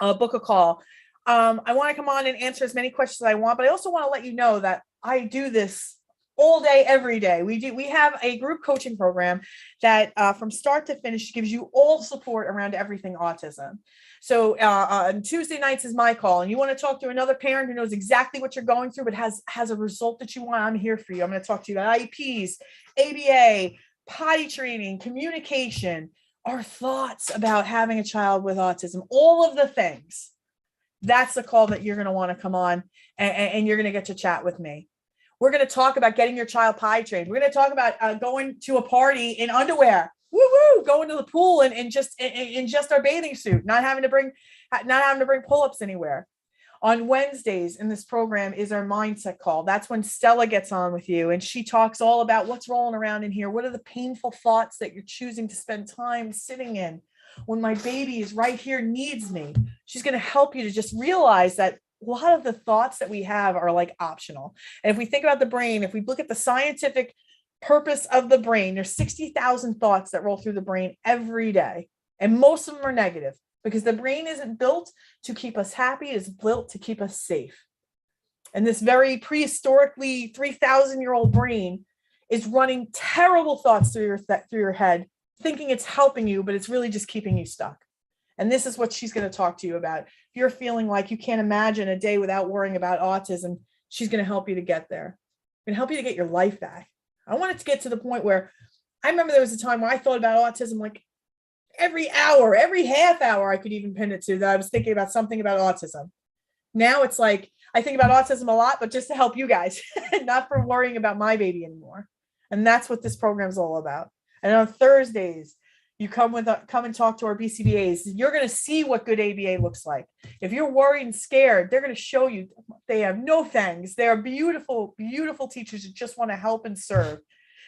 book a call. I want to come on and answer as many questions as I want, but I also want to let you know that I do this all day, every day. We have a group coaching program that from start to finish gives you all support around everything autism. So on Tuesday nights is my call, and you want to talk to another parent who knows exactly what you're going through, but has a result that you want. I'm here for you. I'm going to talk to you about IEPs, ABA, potty training, communication, our thoughts about having a child with autism, all of the things. That's the call that you're going to want to come on, and you're going to get to chat with me. We're going to talk about getting your child potty trained. We're going to talk about going to a party in underwear. Woo-woo, going to the pool in just our bathing suit, not having to bring pull-ups anywhere. On Wednesdays in this program is our mindset call. That's when Stella gets on with you, and she talks all about what's rolling around in here. What are the painful thoughts that you're choosing to spend time sitting in when my baby is right here, needs me? She's going to help you to just realize that a lot of the thoughts that we have are like optional. And if we think about the brain, if we look at the scientific purpose of the brain, there's 60,000 thoughts that roll through the brain every day. And most of them are negative, because the brain isn't built to keep us happy. It's built to keep us safe. And this very prehistorically 3,000-year-old brain is running terrible thoughts through your head, thinking it's helping you, but it's really just keeping you stuck. And this is what she's going to talk to you about. If you're feeling like you can't imagine a day without worrying about autism, she's going to help you to get there. Going to help you to get your life back. I want it to get to the point where I remember there was a time where I thought about autism like every hour, every half hour, I could even pin it to that I was thinking about something about autism. Now it's like I think about autism a lot, but just to help you guys, not for worrying about my baby anymore. And that's what this program is all about. And on Thursdays, you come and talk to our BCBAs. You're going to see what good ABA looks like. If you're worried and scared, they're going to show you they have no thanks. They are beautiful, beautiful teachers who just want to help and serve,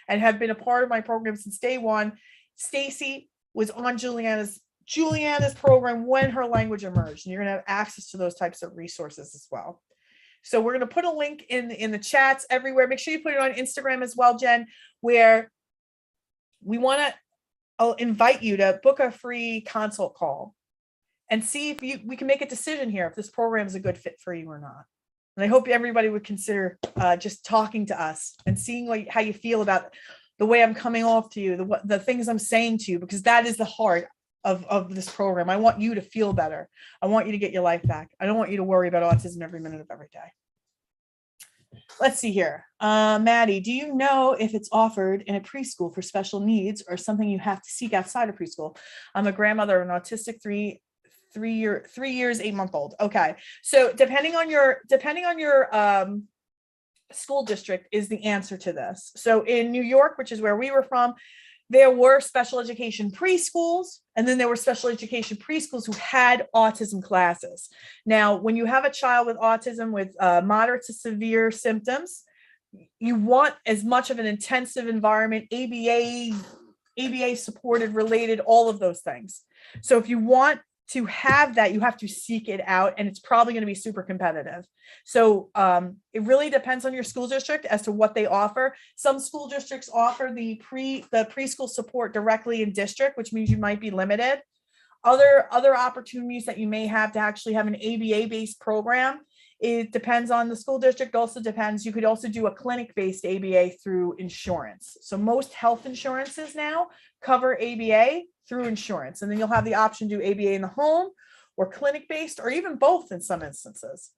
and have been a part of my program since day one. Stacy was on Juliana's program when her language emerged, and you're going to have access to those types of resources as well. So we're going to put a link in the chats everywhere. Make sure you put it on Instagram as well, Jen, where we want to. I'll invite you to book a free consult call and see if we can make a decision here if this program is a good fit for you or not. And I hope everybody would consider just talking to us and seeing how you feel about the way I'm coming off to you, the things I'm saying to you, because that is the heart of this program. I want you to feel better. I want you to get your life back. I don't want you to worry about autism every minute of every day. Let's see here. Maddie, do you know if it's offered in a preschool for special needs or something you have to seek outside of preschool? I'm a grandmother of an autistic 3 years, 8-month-old. Okay. So depending on your school district is the answer to this. So in New York, which is where we were from, there were special education preschools, and then there were special education preschools who had autism classes. Now, when you have a child with autism with moderate to severe symptoms, you want as much of an intensive environment, ABA supported, related, all of those things. So if you want to have that, you have to seek it out, and it's probably going to be super competitive. So it really depends on your school district as to what they offer. Some school districts offer the preschool support directly in district, which means you might be limited. Other opportunities that you may have to actually have an ABA based program, it depends on the school district. Also depends, you could also do a clinic based ABA through insurance. So most health insurances now cover ABA through insurance, and then you'll have the option to do ABA in the home or clinic based, or even both in some instances.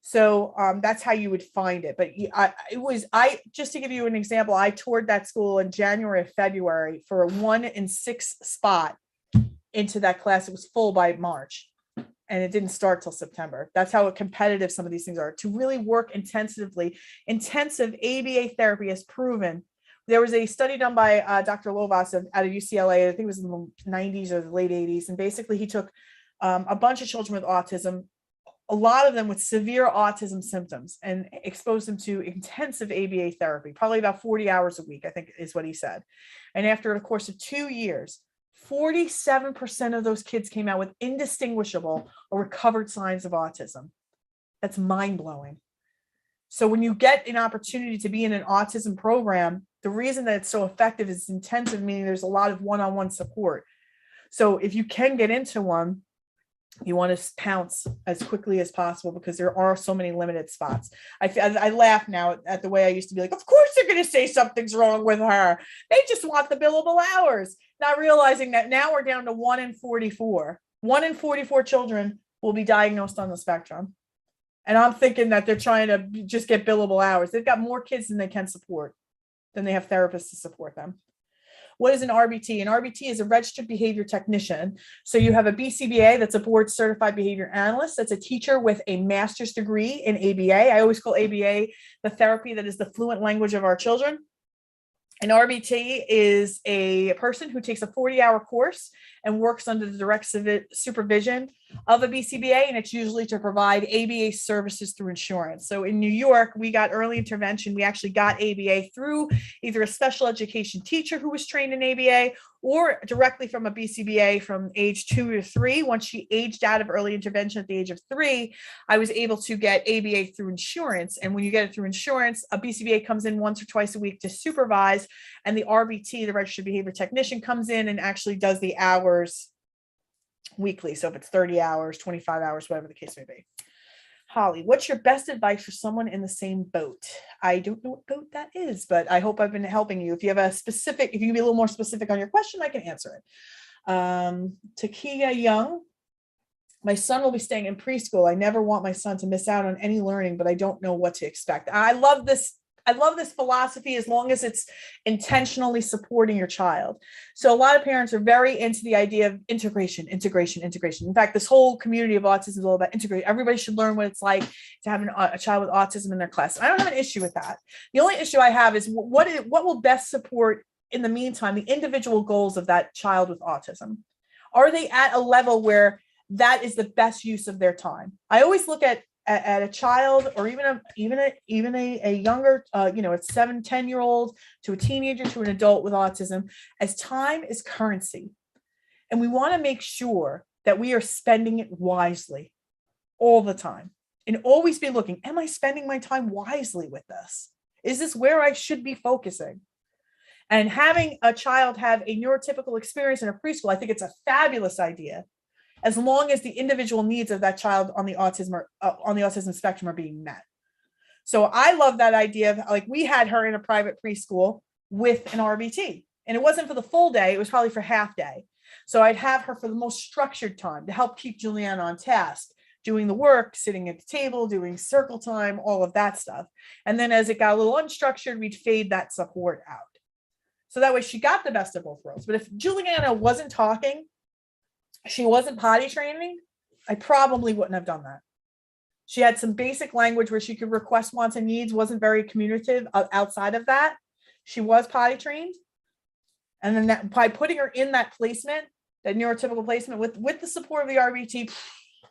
So that's how you would find it. But I just to give you an example, I toured that school in January, February for a 1 in 6 spot into that class. It was full by March, and it didn't start till September. That's how competitive some of these things are. To really work intensively, intensive ABA therapy has proven. There was a study done by Dr. Lovas out of UCLA, I think it was in the 90s or the late 80s. And basically he took a bunch of children with autism, a lot of them with severe autism symptoms, and exposed them to intensive ABA therapy, probably about 40 hours a week, I think is what he said. And after the course of 2 years, 47% of those kids came out with indistinguishable or recovered signs of autism. That's mind-blowing. So when you get an opportunity to be in an autism program, the reason that it's so effective is intensive, meaning there's a lot of one-on-one support. So if you can get into one, you want to pounce as quickly as possible, because there are so many limited spots. I laugh now at the way I used to be like, of course they're going to say something's wrong with her. They just want the billable hours, not realizing that now we're down to 1 in 44. 1 in 44 children will be diagnosed on the spectrum. And I'm thinking that they're trying to just get billable hours. They've got more kids than they can support, than they have therapists to support them. What is an RBT? An RBT is a registered behavior technician. So you have a BCBA, that's a board certified behavior analyst. That's a teacher with a master's degree in ABA. I always call ABA the therapy that is the fluent language of our children. An RBT is a person who takes a 40-hour course and works under the direct supervision of a BCBA, and it's usually to provide ABA services through insurance. So in New York, we got early intervention. We actually got ABA through either a special education teacher who was trained in ABA, or directly from a BCBA from age 2 to 3. Once she aged out of early intervention at the age of 3, I was able to get ABA through insurance. And when you get it through insurance, a BCBA comes in once or twice a week to supervise, and the RBT, the registered behavior technician, comes in and actually does the hours weekly. So if it's 30 hours, 25 hours, whatever the case may be. Holly, what's your best advice for someone in the same boat? I don't know what boat that is, but I hope I've been helping you. If you have a specific, if you can be a little more specific on your question, I can answer it. Takia Young, my son will be staying in preschool. I never want my son to miss out on any learning, but I don't know what to expect. I love this philosophy, as long as it's intentionally supporting your child. So a lot of parents are very into the idea of integration. In fact, this whole community of autism is all about integration. Everybody should learn what it's like to have a child with autism in their class. I don't have an issue with that. The only issue I have is what will best support, in the meantime, the individual goals of that child with autism. Are they at a level where that is the best use of their time? I always look at a child, or even a younger, a 7-10-year-old to a teenager to an adult with autism, as time is currency. And we want to make sure that we are spending it wisely all the time, and always be looking, am I spending my time wisely with this? Is this where I should be focusing? And having a child have a neurotypical experience in a preschool, I think it's a fabulous idea, as long as the individual needs of that child on the autism spectrum are being met. So I love that idea of, like, we had her in a private preschool with an RBT, and it wasn't for the full day, it was probably for half day. So I'd have her for the most structured time to help keep Juliana on task, doing the work, sitting at the table, doing circle time, all of that stuff. And then as it got a little unstructured, we'd fade that support out. So that way she got the best of both worlds. But if Juliana wasn't talking, she wasn't potty training, I probably wouldn't have done that. She had some basic language where she could request wants and needs, wasn't very communicative outside of that. She was potty trained. And then by putting her in that placement, that neurotypical placement with the support of the RBT,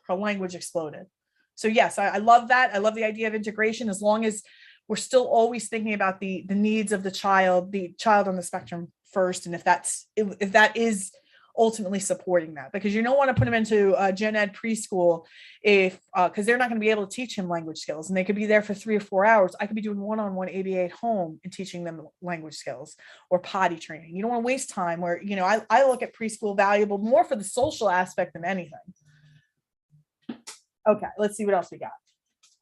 her language exploded. So yes, I love that. I love the idea of integration, as long as we're still always thinking about the needs of the child on the spectrum first, and if that is ultimately supporting that, because you don't want to put them into a gen ed preschool if because they're not going to be able to teach him language skills, and they could be there for 3 or 4 hours. I could be doing one-on-one ABA at home and teaching them language skills or potty training. You don't want to waste time where, I look at preschool valuable more for the social aspect than anything. Okay, let's see what else we got.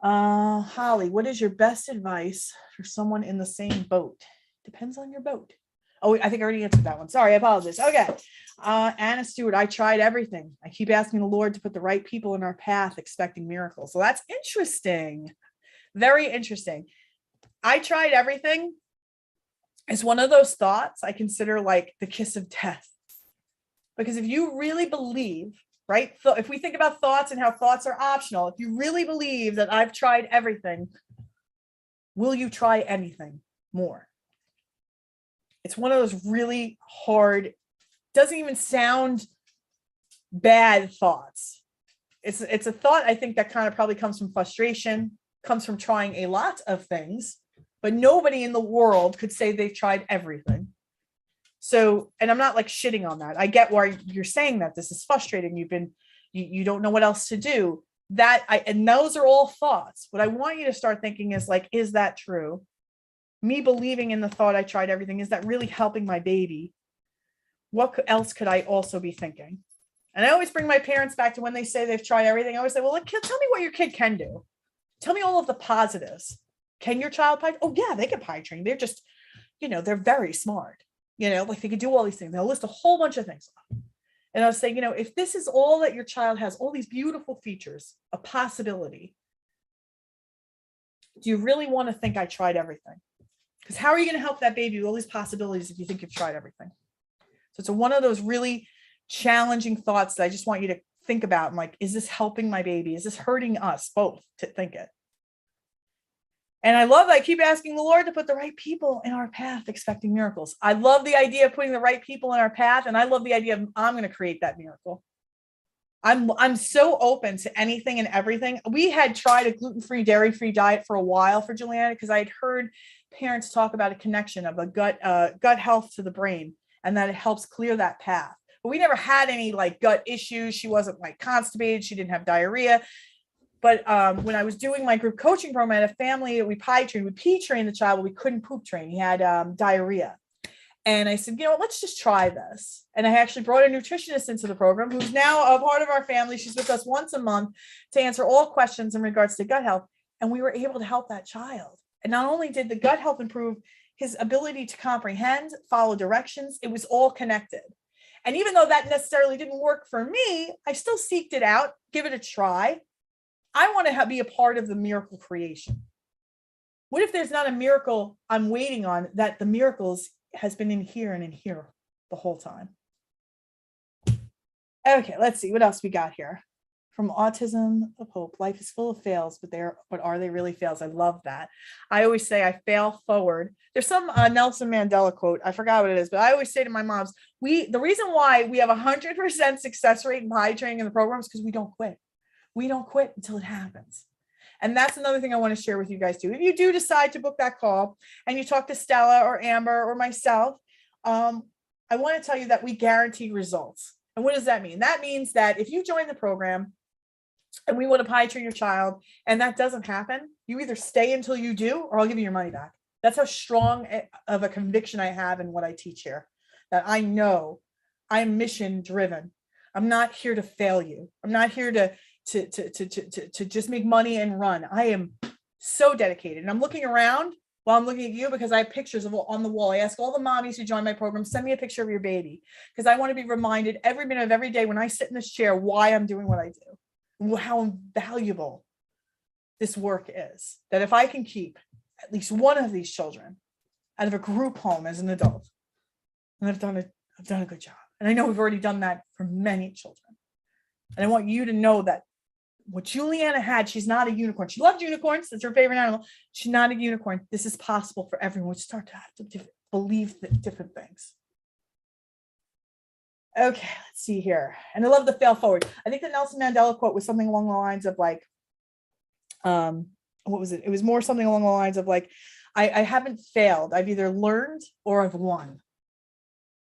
Holly, what is your best advice for someone in the same boat? Depends on your boat. Oh, I think I already answered that one. Sorry, I apologize. Okay. Anna Stewart, I tried everything. I keep asking the Lord to put the right people in our path, expecting miracles. So that's interesting. Very interesting. I tried everything. It's one of those thoughts I consider like the kiss of death. Because if you really believe, right? So if we think about thoughts and how thoughts are optional, if you really believe that I've tried everything, will you try anything more? It's one of those really hard, doesn't even sound bad thoughts. It's a thought, I think, that kind of probably comes from frustration, comes from trying a lot of things, but nobody in the world could say they've tried everything. So, and I'm not like shitting on that. I get why you're saying that. This is frustrating. You don't know what else to do. And those are all thoughts. What I want you to start thinking is like, is that true? Me believing in the thought I tried everything, is that really helping my baby? What else could I also be thinking? And I always bring my parents back to when they say they've tried everything. I always say, well, tell me what your kid can do. Tell me all of the positives. Can your child potty? Oh yeah, they can potty train. They're just, they're very smart. Like they could do all these things. They'll list a whole bunch of things. And I was saying, if this is all that your child has, all these beautiful features, a possibility, do you really want to think I tried everything? Because how are you going to help that baby with all these possibilities if you think you've tried everything? So it's one of those really challenging thoughts that I just want you to think about. And like, is this helping my baby? Is this hurting us both to think it? And I love that I keep asking the Lord to put the right people in our path, expecting miracles. I love the idea of putting the right people in our path. And I love the idea of I'm going to create that miracle. I'm so open to anything and everything. We had tried a gluten-free, dairy-free diet for a while for Juliana, because I had heard parents talk about a connection of a gut health to the brain, and that it helps clear that path. But we never had any like gut issues. She wasn't like constipated. She didn't have diarrhea. But when I was doing my group coaching program, I had a family that we pee trained the child, but we couldn't poop train. He had diarrhea. And I said, let's just try this. And I actually brought a nutritionist into the program who's now a part of our family. She's with us once a month to answer all questions in regards to gut health. And we were able to help that child. And not only did the gut health improve, his ability to comprehend, follow directions, it was all connected. And even though that necessarily didn't work for me, I still seeked it out, give it a try. I want to be a part of the miracle creation. What if there's not a miracle I'm waiting on, that the miracles has been in here and in here the whole time? Okay, let's see what else we got here. From Autism of Hope, life is full of fails, but are they really fails? I love that. I always say I fail forward. There's some Nelson Mandela quote. I forgot what it is, but I always say to my moms, the reason why we have 100% success rate in potty training in the program is because we don't quit. We don't quit until it happens. And that's another thing I want to share with you guys too. If you do decide to book that call and you talk to Stella or Amber or myself, I want to tell you that we guarantee results. And what does that mean? That means that if you join the program and we want to potty train your child and that doesn't happen, you either stay until you do, or I'll give you your money back. That's how strong of a conviction I have in what I teach here, that I know I'm mission driven. I'm not here to fail you. I'm not here to just make money and run. I am so dedicated. And I'm looking around while I'm looking at you because I have pictures of on the wall. I ask all the mommies who join my program, send me a picture of your baby, because I want to be reminded every minute of every day when I sit in this chair why I'm doing what I do, how valuable this work is. That if I can keep at least one of these children out of a group home as an adult, and I've done a good job. And I know we've already done that for many children. And I want you to know that what Juliana had, she's not a unicorn. She loved unicorns. That's her favorite animal. She's not a unicorn. This is possible for everyone. We start to have to believe different things. Okay, let's see here. And I love the fail forward. I think the Nelson Mandela quote was something along the lines of like, what was it? It was more something along the lines of like, I haven't failed. I've either learned or I've won.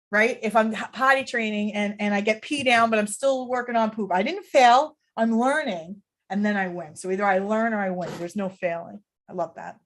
Right? If I'm potty training and I get pee down, but I'm still working on poop, I didn't fail. I'm learning, and then I win. So either I learn or I win. There's no failing. I love that.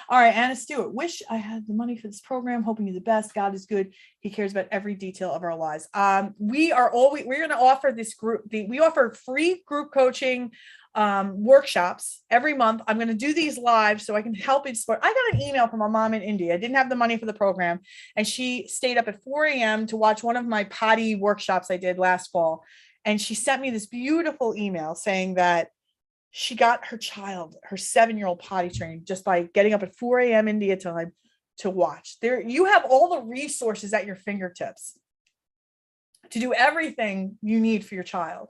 All right, Anna Stewart. Wish I had the money for this program. Hoping you the best. God is good. He cares about every detail of our lives. We're going to offer this group. We offer free group coaching workshops every month. I'm going to do these live so I can help inspire. I got an email from a mom in India. I didn't have the money for the program, and she stayed up at 4 a.m. to watch one of my potty workshops I did last fall. And she sent me this beautiful email saying that she got her child, her 7-year-old, potty trained just by getting up at 4 a.m. India time to watch. There, you have all the resources at your fingertips to do everything you need for your child.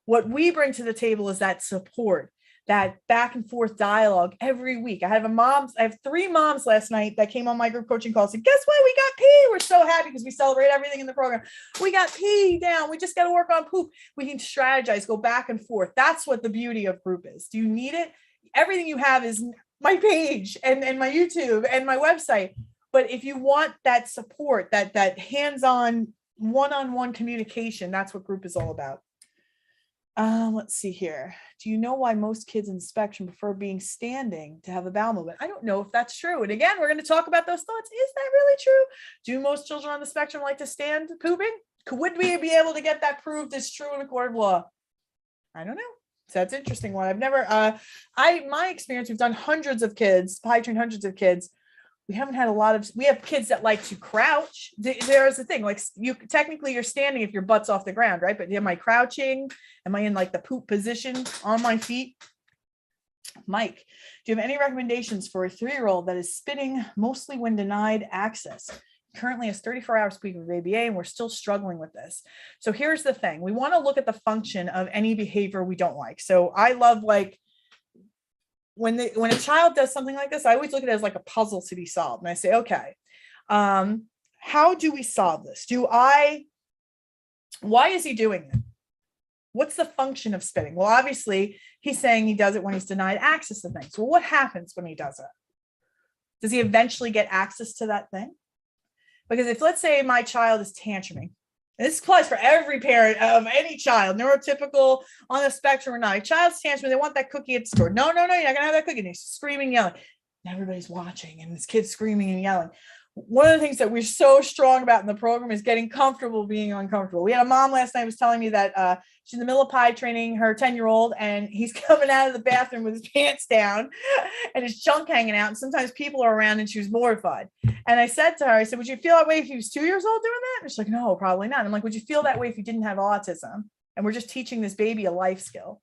What we bring to the table is that support, that back and forth dialogue every week. I have 3 moms last night that came on my group coaching call and said, guess what? We got pee. We're so happy because we celebrate everything in the program. We got pee down. We just got to work on poop. We can strategize, go back and forth. That's what the beauty of group is. Do you need it? Everything you have is my page and my YouTube and my website. But if you want that support, that hands-on, one-on-one communication, that's what group is all about. Let's see here. Do you know why most kids in the spectrum prefer being standing to have a bowel movement? I don't know if that's true. And again, we're going to talk about those thoughts. Is that really true? Do most children on the spectrum like to stand pooping? Would we be able to get that proved as true in a court of law? I don't know. So that's an interesting one. I've never, my experience, we've done hundreds of kids, potty trained hundreds of kids. We haven't had we have kids that like to crouch. There's the thing, like technically you're standing if your butt's off the ground, right? But am I crouching? Am I in like the poop position on my feet? Mike, do you have any recommendations for a 3-year-old that is spitting mostly when denied access? Currently has 34 hours a week of ABA, and we're still struggling with this. So here's the thing. We want to look at the function of any behavior we don't like. So I love like, when a child does something like this, I always look at it as like a puzzle to be solved. And I say, okay, how do we solve this? Why is he doing it? What's the function of spitting? Well, obviously he's saying he does it when he's denied access to things. Well, what happens when he does it? Does he eventually get access to that thing? Because if, let's say my child is tantruming, and this applies for every parent of any child, neurotypical, on the spectrum or not. A child's tantrum, they want that cookie at the store. No, you're not going to have that cookie. And he's screaming, yelling. And everybody's watching, and this kid's screaming and yelling. One of the things that we're so strong about in the program is getting comfortable being uncomfortable. We had a mom last night who was telling me that she's in the middle of potty training her 10-year-old, and he's coming out of the bathroom with his pants down and his junk hanging out. And sometimes people are around, and she was mortified. And I said to her, I said, would you feel that way if he was 2 years old doing that? And she's like, no, probably not. I'm like, would you feel that way if you didn't have autism? And we're just teaching this baby a life skill,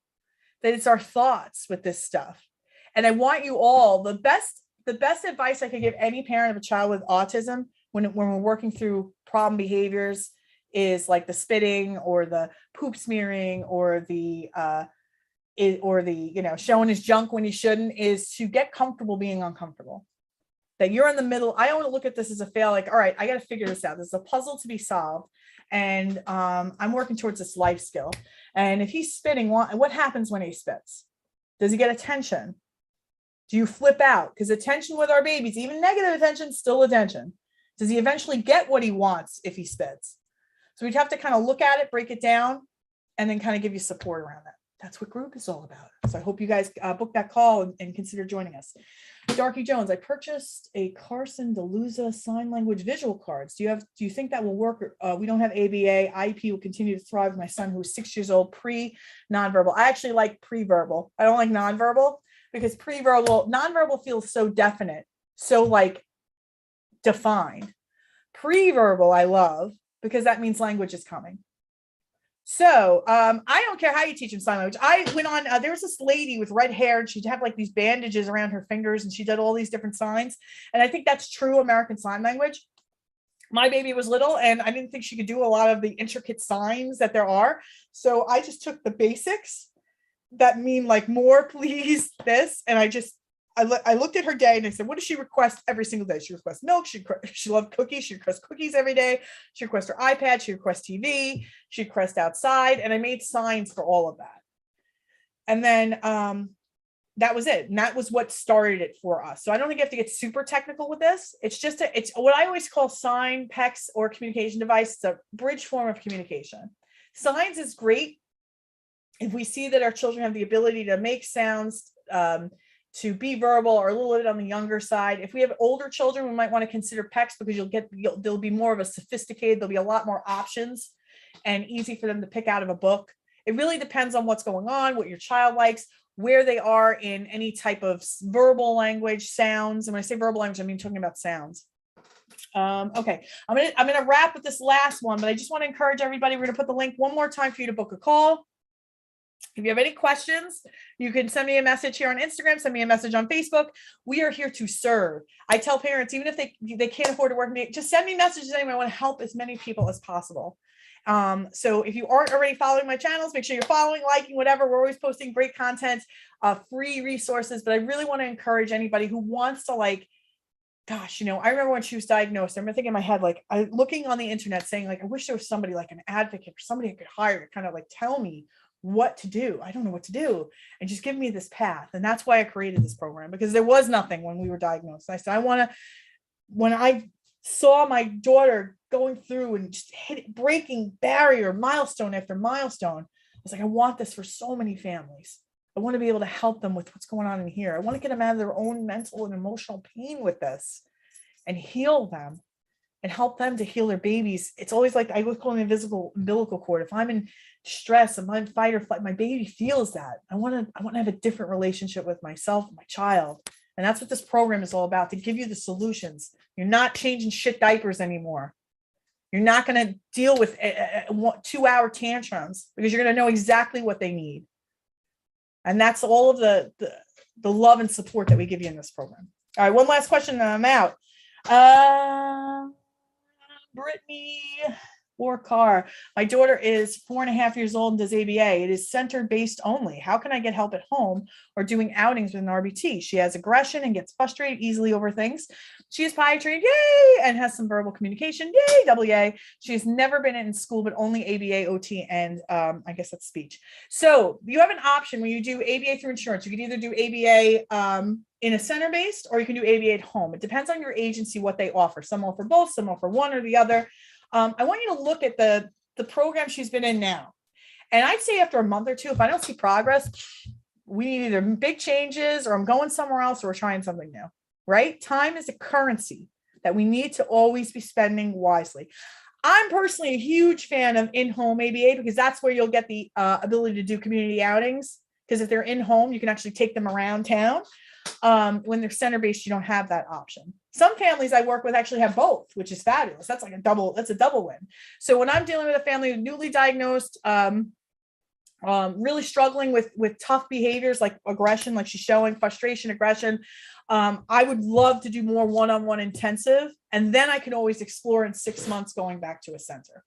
that it's our thoughts with this stuff. And I want you all, the best advice I could give any parent of a child with autism when we're working through problem behaviors is like the spitting or the poop smearing or the showing his junk when he shouldn't, is to get comfortable being uncomfortable. That you're in the middle. I don't want to look at this as a fail. Like, all right, I got to figure this out. There's a puzzle to be solved, and I'm working towards this life skill. And if he's spitting, what happens when he spits? Does he get attention? Do you flip out? Because attention with our babies, even negative attention, still attention. Does he eventually get what he wants if he spits? So we'd have to kind of look at it, break it down, and then kind of give you support around that. That's what group is all about. So I hope you guys book that call and consider joining us. Darky Jones, I purchased a Carson DeLuza sign language visual cards. Do you think that will work? We don't have ABA. IEP will continue to thrive with my son, who's 6 years old, pre-nonverbal. I actually like pre-verbal. I don't like nonverbal, because nonverbal feels so definite, so like defined. Pre-verbal I love, because that means language is coming. So I don't care how you teach them sign language. I went on, there was this lady with red hair, and she'd have like these bandages around her fingers, and she did all these different signs. And I think that's true American Sign Language. My baby was little, and I didn't think she could do a lot of the intricate signs that there are. So I just took the basics that mean like more, please, this. And I looked at her day, and I said, what does she request every single day? She requests milk. She loved cookies. She requests cookies every day. She requests her iPad. She requests TV. She requests outside. And I made signs for all of that. And then that was it. And that was what started it for us. So I don't think you have to get super technical with this. It's just, it's what I always call sign, PECS, or communication device. It's a bridge form of communication. Signs is great if we see that our children have the ability to make sounds, to be verbal, or a little bit on the younger side. If we have older children, we might want to consider PECS, because there'll be more of a sophisticated, there'll be a lot more options and easy for them to pick out of a book. It really depends on what's going on, what your child likes, where they are in any type of verbal language, sounds. And when I say verbal language, I mean talking about sounds. Okay, I'm gonna wrap with this last one, but I just want to encourage everybody. We're gonna put the link one more time for you to book a call. If you have any questions, you can send me a message here on Instagram, send me a message on Facebook. We are here to serve. I tell parents, even if they can't afford to work, just send me messages anyway. I want to help as many people as possible. So if you aren't already following my channels, make sure you're following, liking, whatever. We're always posting great content, free resources, but I really want to encourage anybody who wants to, like, gosh, you know, I remember when she was diagnosed, I remember thinking in my head, like, looking on the internet saying, like, I wish there was somebody, like an advocate or somebody I could hire to kind of like tell me what to do. I don't know what to do, and just give me this path. And that's why I created this program, because there was nothing when we were diagnosed. I said, when I saw my daughter going through and just breaking barrier, milestone after milestone, I was like, I want this for so many families. I want to be able to help them with what's going on in here. I want to get them out of their own mental and emotional pain with this and heal them and help them to heal their babies. It's always like, I would call it invisible umbilical cord. If I'm in stress, if I'm in fight or flight, my baby feels that. I want to have a different relationship with myself and my child. And that's what this program is all about, to give you the solutions. You're not changing shit diapers anymore. You're not going to deal with 2-hour tantrums, because you're going to know exactly what they need. And that's all of the love and support that we give you in this program. All right, one last question and I'm out. Brittany or Carr, my daughter is 4.5 years old and does ABA. It is center based only. How can I get help at home or doing outings with an RBT? She has aggression and gets frustrated easily over things. She is potty trained, yay, and has some verbal communication, yay, double yay. She has never been in school, but only ABA, OT, and I guess that's speech. So you have an option when you do ABA through insurance. You can either do ABA in a center-based, or you can do ABA at home. It depends on your agency, what they offer. Some offer both, some offer one or the other. I want you to look at the program she's been in now. And I'd say after a month or two, if I don't see progress, we need either big changes, or I'm going somewhere else, or we're trying something new, right? Time is a currency that we need to always be spending wisely. I'm personally a huge fan of in-home ABA, because that's where you'll get the ability to do community outings. Because if they're in-home, you can actually take them around town. When they're center-based, you don't have that option. Some families I work with actually have both, which is fabulous. That's like a double win. So when I'm dealing with a family newly diagnosed, really struggling with tough behaviors like aggression, like she's showing frustration, aggression, I would love to do more one-on-one intensive. And then I can always explore in 6 months going back to a center,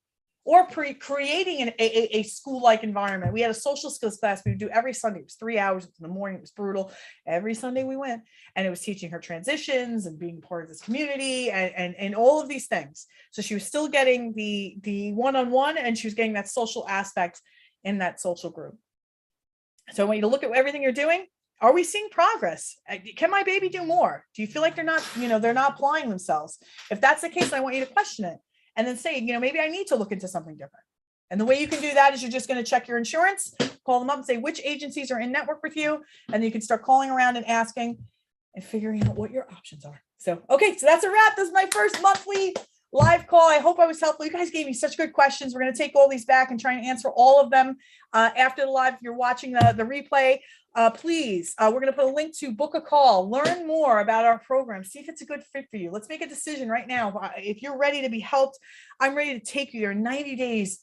or creating a school-like environment. We had a social skills class we would do every Sunday. It was 3 hours in the morning. It was brutal. Every Sunday we went, and it was teaching her transitions and being part of this community and all of these things. So she was still getting the one-on-one, and she was getting that social aspect in that social group. So I want you to look at everything you're doing. Are we seeing progress? Can my baby do more? Do you feel like they're not applying themselves? If that's the case, I want you to question it. And then say, maybe I need to look into something different. And the way you can do that is you're just going to check your insurance, call them up and say which agencies are in network with you. And then you can start calling around and asking and figuring out what your options are. So, okay, so that's a wrap. This is my first monthly live call. I hope I was helpful. You guys gave me such good questions. We're going to take all these back and try and answer all of them after the live. If you're watching the replay, please, we're going to put a link to book a call, learn more about our program, see if it's a good fit for you. Let's make a decision right now. If you're ready to be helped, I'm ready to take you there in 90 days.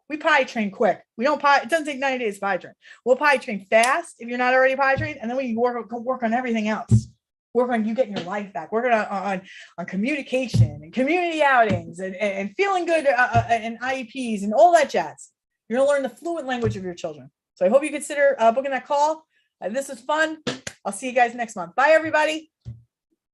We potty train quick. We don't it doesn't take 90 days to potty train. We'll potty train fast if you're not already potty trained, and then we work on everything else. Work on you getting your life back. Working on communication and community outings and feeling good and IEPs and all that jazz. You're going to learn the fluent language of your children. So I hope you consider booking that call. This was fun. I'll see you guys next month. Bye, everybody.